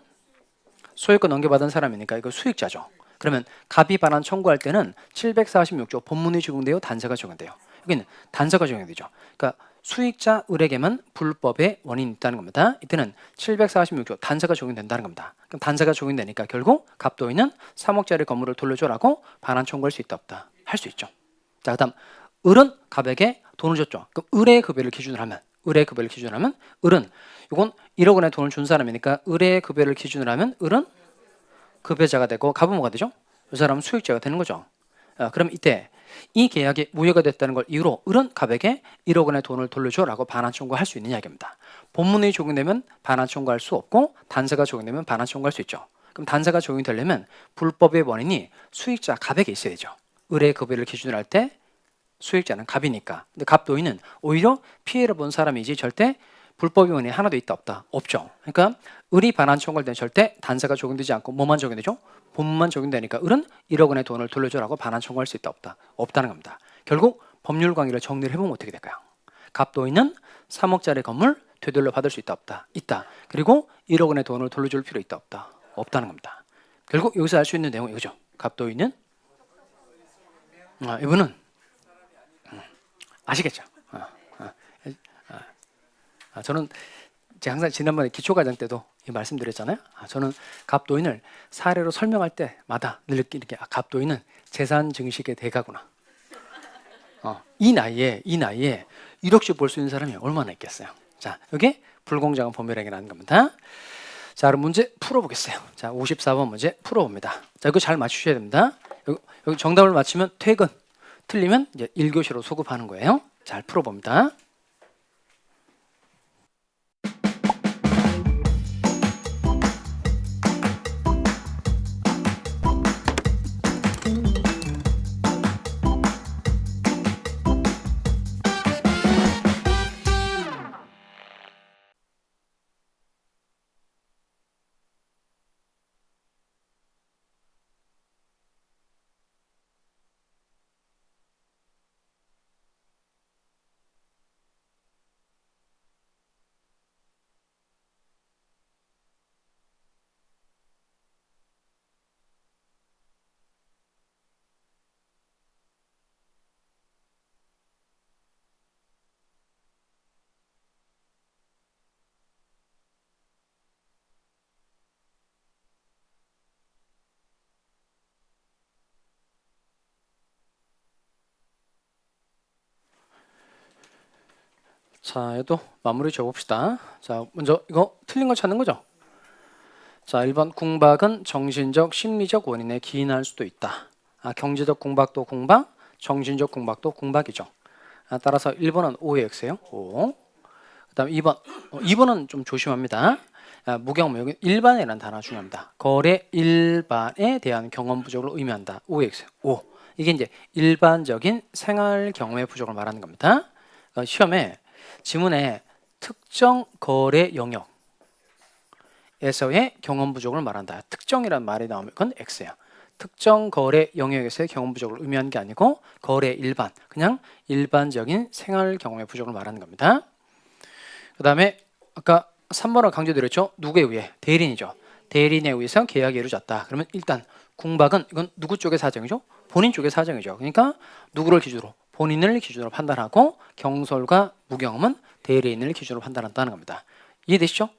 소유권 넘겨받은 사람이니까 이거 수익자죠. 그러면 갑이 반환 청구할 때는 746조 본문이 적용돼요? 단서가 적용돼요? 여기는 단서가 적용되죠. 그러니까 수익자 을에게만 불법의 원인이 있다는 겁니다. 이때는 746조 단서가 적용된다는 겁니다. 그럼 단서가 적용되니까 결국 갑도인은 3억짜리 건물을 돌려줘라고 반환 청구할 수 있다 없다? 할 수 있죠. 자, 그다음 을은 갑에게 돈을 줬죠. 그럼 을의 급여를 기준으로 하면 을은 이건 1억 원의 돈을 준 사람이니까 을의 급여를 기준으로 하면 을은 급여자가 되고 갑은 뭐가 되죠? 이 사람은 수익자가 되는 거죠. 그럼 이때 이 계약이 무효가 됐다는 걸 이유로 을은 갑에게 1억 원의 돈을 돌려줘라고 반환 청구할 수 있는 이야기입니다. 본문이 적용되면 반환 청구할 수 없고 단서가 적용되면 반환 청구할 수 있죠. 그럼 단서가 적용이 되려면 불법의 원인이 수익자 갑에게 있어야 되죠. 을의 급여를 기준으로 할 때 수익자는 갑이니까. 근데 갑도인은 오히려 피해를 본 사람이지 절대 불법의 원인이 하나도 있다 없다? 없죠. 그러니까 을이 반환 청구할 때는 절대 단서가 적용되지 않고 뭐만 적용되죠? 본문만 적용되니까 을은 1억 원의 돈을 돌려줘라고 반환 청구할 수 있다 없다? 없다는 겁니다. 결국 법률 관계를 정리를 해보면 어떻게 될까요? 갑도인은 3억짜리 건물 되돌려 받을 수 있다 없다? 있다. 그리고 1억 원의 돈을 돌려줄 필요 있다 없다? 없다는 겁니다. 결국 여기서 알 수 있는 내용은 이거죠. 갑도인은 이분은 아시겠죠? 저는 제가 항상 지난번에 기초과정 때도 말씀드렸잖아요. 저는 갑도인을 사례로 설명할 때마다 늘 이렇게 갑도인은 재산 증식의 대가구나. 이 나이에 1억씩 벌 수 있는 사람이 얼마나 있겠어요. 자, 이게 불공정한 법률행위라는 겁니다. 자, 그럼 문제 풀어보겠어요. 자, 54번 문제 풀어봅니다. 자, 이거 잘 맞추셔야 됩니다. 여기 정답을 맞추면 퇴근, 틀리면 이제 1교시로 소급하는 거예요. 잘 풀어봅니다. 자, 얘도 마무리 지어봅시다. 자, 먼저 이거 틀린 거 찾는 거죠? 자, 1번 궁박은 정신적, 심리적 원인에 기인할 수도 있다. 경제적 궁박도 궁박, 정신적 궁박도 궁박이죠. 따라서 1번은 O의 X예요. O. 그다음 2번. 2번은 좀 조심합니다. 무경험 여기 일반이라는 단어 중요합니다. 거래 일반에 대한 경험 부족을 의미한다. O의 X. O. 이게 이제 일반적인 생활 경험의 부족을 말하는 겁니다. 시험에 지문에 특정 거래 영역에서의 경험 부족을 말한다. 특정이라는 말이 나오면 그건 X야. 특정 거래 영역에서의 경험 부족을 의미하는 게 아니고 거래 일반, 그냥 일반적인 생활 경험의 부족을 말하는 겁니다. 그 다음에 아까 3번을 강조드렸죠. 누구에 의해? 대리인이죠. 대리인에 의해서 계약이 이루어졌다. 그러면 일단 궁박은 이건 누구 쪽의 사정이죠? 본인 쪽의 사정이죠. 그러니까 누구를 기준으로? 본인을 기준으로 판단하고 경솔과 무경험은 대리인을 기준으로 판단한다는 겁니다. 이해되시죠?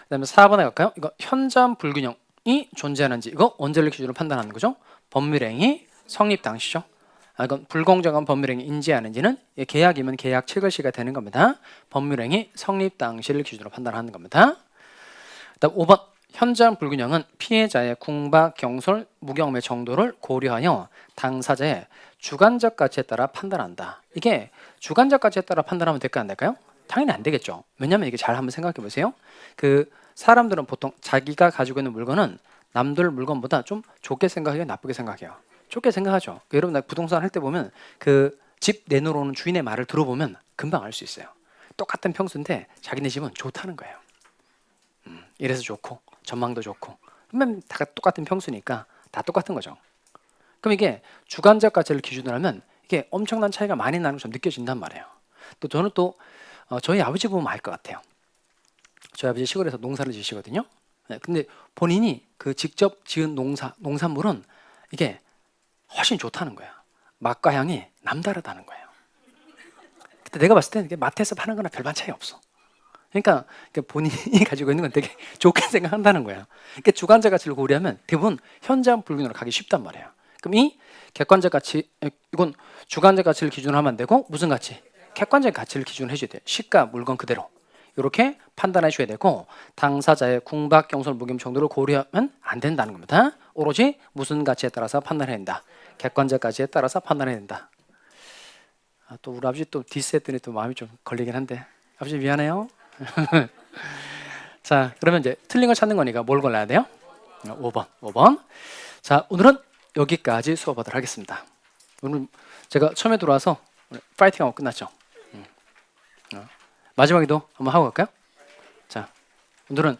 그다음에 4번에 갈까요? 이거 현저한 불균형이 존재하는지 이거 언제를 기준으로 판단하는 거죠? 법률행위 성립 당시죠. 이건 불공정한 법률행위 인지하는지는 계약이면 계약 체결 시가 되는 겁니다. 법률행위 성립 당시를 기준으로 판단하는 겁니다. 그다음 5번 현저한 불균형은 피해자의 궁박, 경솔, 무경험의 정도를 고려하여 당사자의 주관적 가치에 따라 판단한다. 이게 주관적 가치에 따라 판단하면 될까 안 될까요? 당연히 안 되겠죠. 왜냐하면 이게 잘 한번 생각해 보세요. 그 사람들은 보통 자기가 가지고 있는 물건은 남들 물건보다 좀 좋게 생각해요, 나쁘게 생각해요. 좋게 생각하죠. 여러분 나 부동산 할 때 보면 그 집 내놓으러 오는 주인의 말을 들어보면 금방 알 수 있어요. 똑같은 평수인데 자기네 집은 좋다는 거예요. 이래서 좋고 전망도 좋고 그러면 다 똑같은 평수니까 다 똑같은 거죠. 그럼 이게 주관적 가치를 기준으로 하면 이게 엄청난 차이가 많이 나는 것처럼 느껴진단 말이에요. 또 저는 또 저희 아버지 보면 알 것 같아요. 저희 아버지 시골에서 농사를 지시거든요. 네, 근데 본인이 그 직접 지은 농산물은 이게 훨씬 좋다는 거야. 맛과 향이 남다르다는 거예요. 그때 내가 봤을 때는 이게 마트에서 파는 거나 별반 차이 없어. 그러니까 본인이 가지고 있는 건 되게 좋게 생각한다는 거야. 그러니까 주관적 가치를 고려하면 대부분 현저한 불균형으로 가기 쉽단 말이에요. 그럼 이 객관적 가치, 이건 주관적 가치를 기준으로 하면 안 되고 무슨 가치? 객관적 가치를 기준으로 해줘야 돼요. 시가, 물건 그대로. 이렇게 판단해 줘야 되고 당사자의 궁박, 경솔, 무겸 정도를 고려하면 안 된다는 겁니다. 오로지 무슨 가치에 따라서 판단해야 된다. 객관적 가치에 따라서 판단해야 된다. 또 우리 아버지 또 디스했더니 또 마음이 좀 걸리긴 한데 아버지 미안해요. 자, 그러면 이제 틀린 걸 찾는 거니까 뭘 골라야 돼요? 5번. 자, 오늘은 여기까지 수업하도록 하겠습니다. 오늘 제가 처음에 들어와서 파이팅하고 끝났죠. 마지막에도 한번 하고 갈까요? 자, 오늘은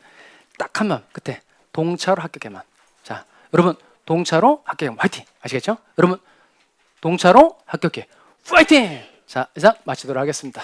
딱 한 번 끝에 동차로 합격해만. 자, 여러분 동차로 합격해 화이팅! 아시겠죠? 여러분 동차로 합격해 파이팅! 자, 이상 마치도록 하겠습니다.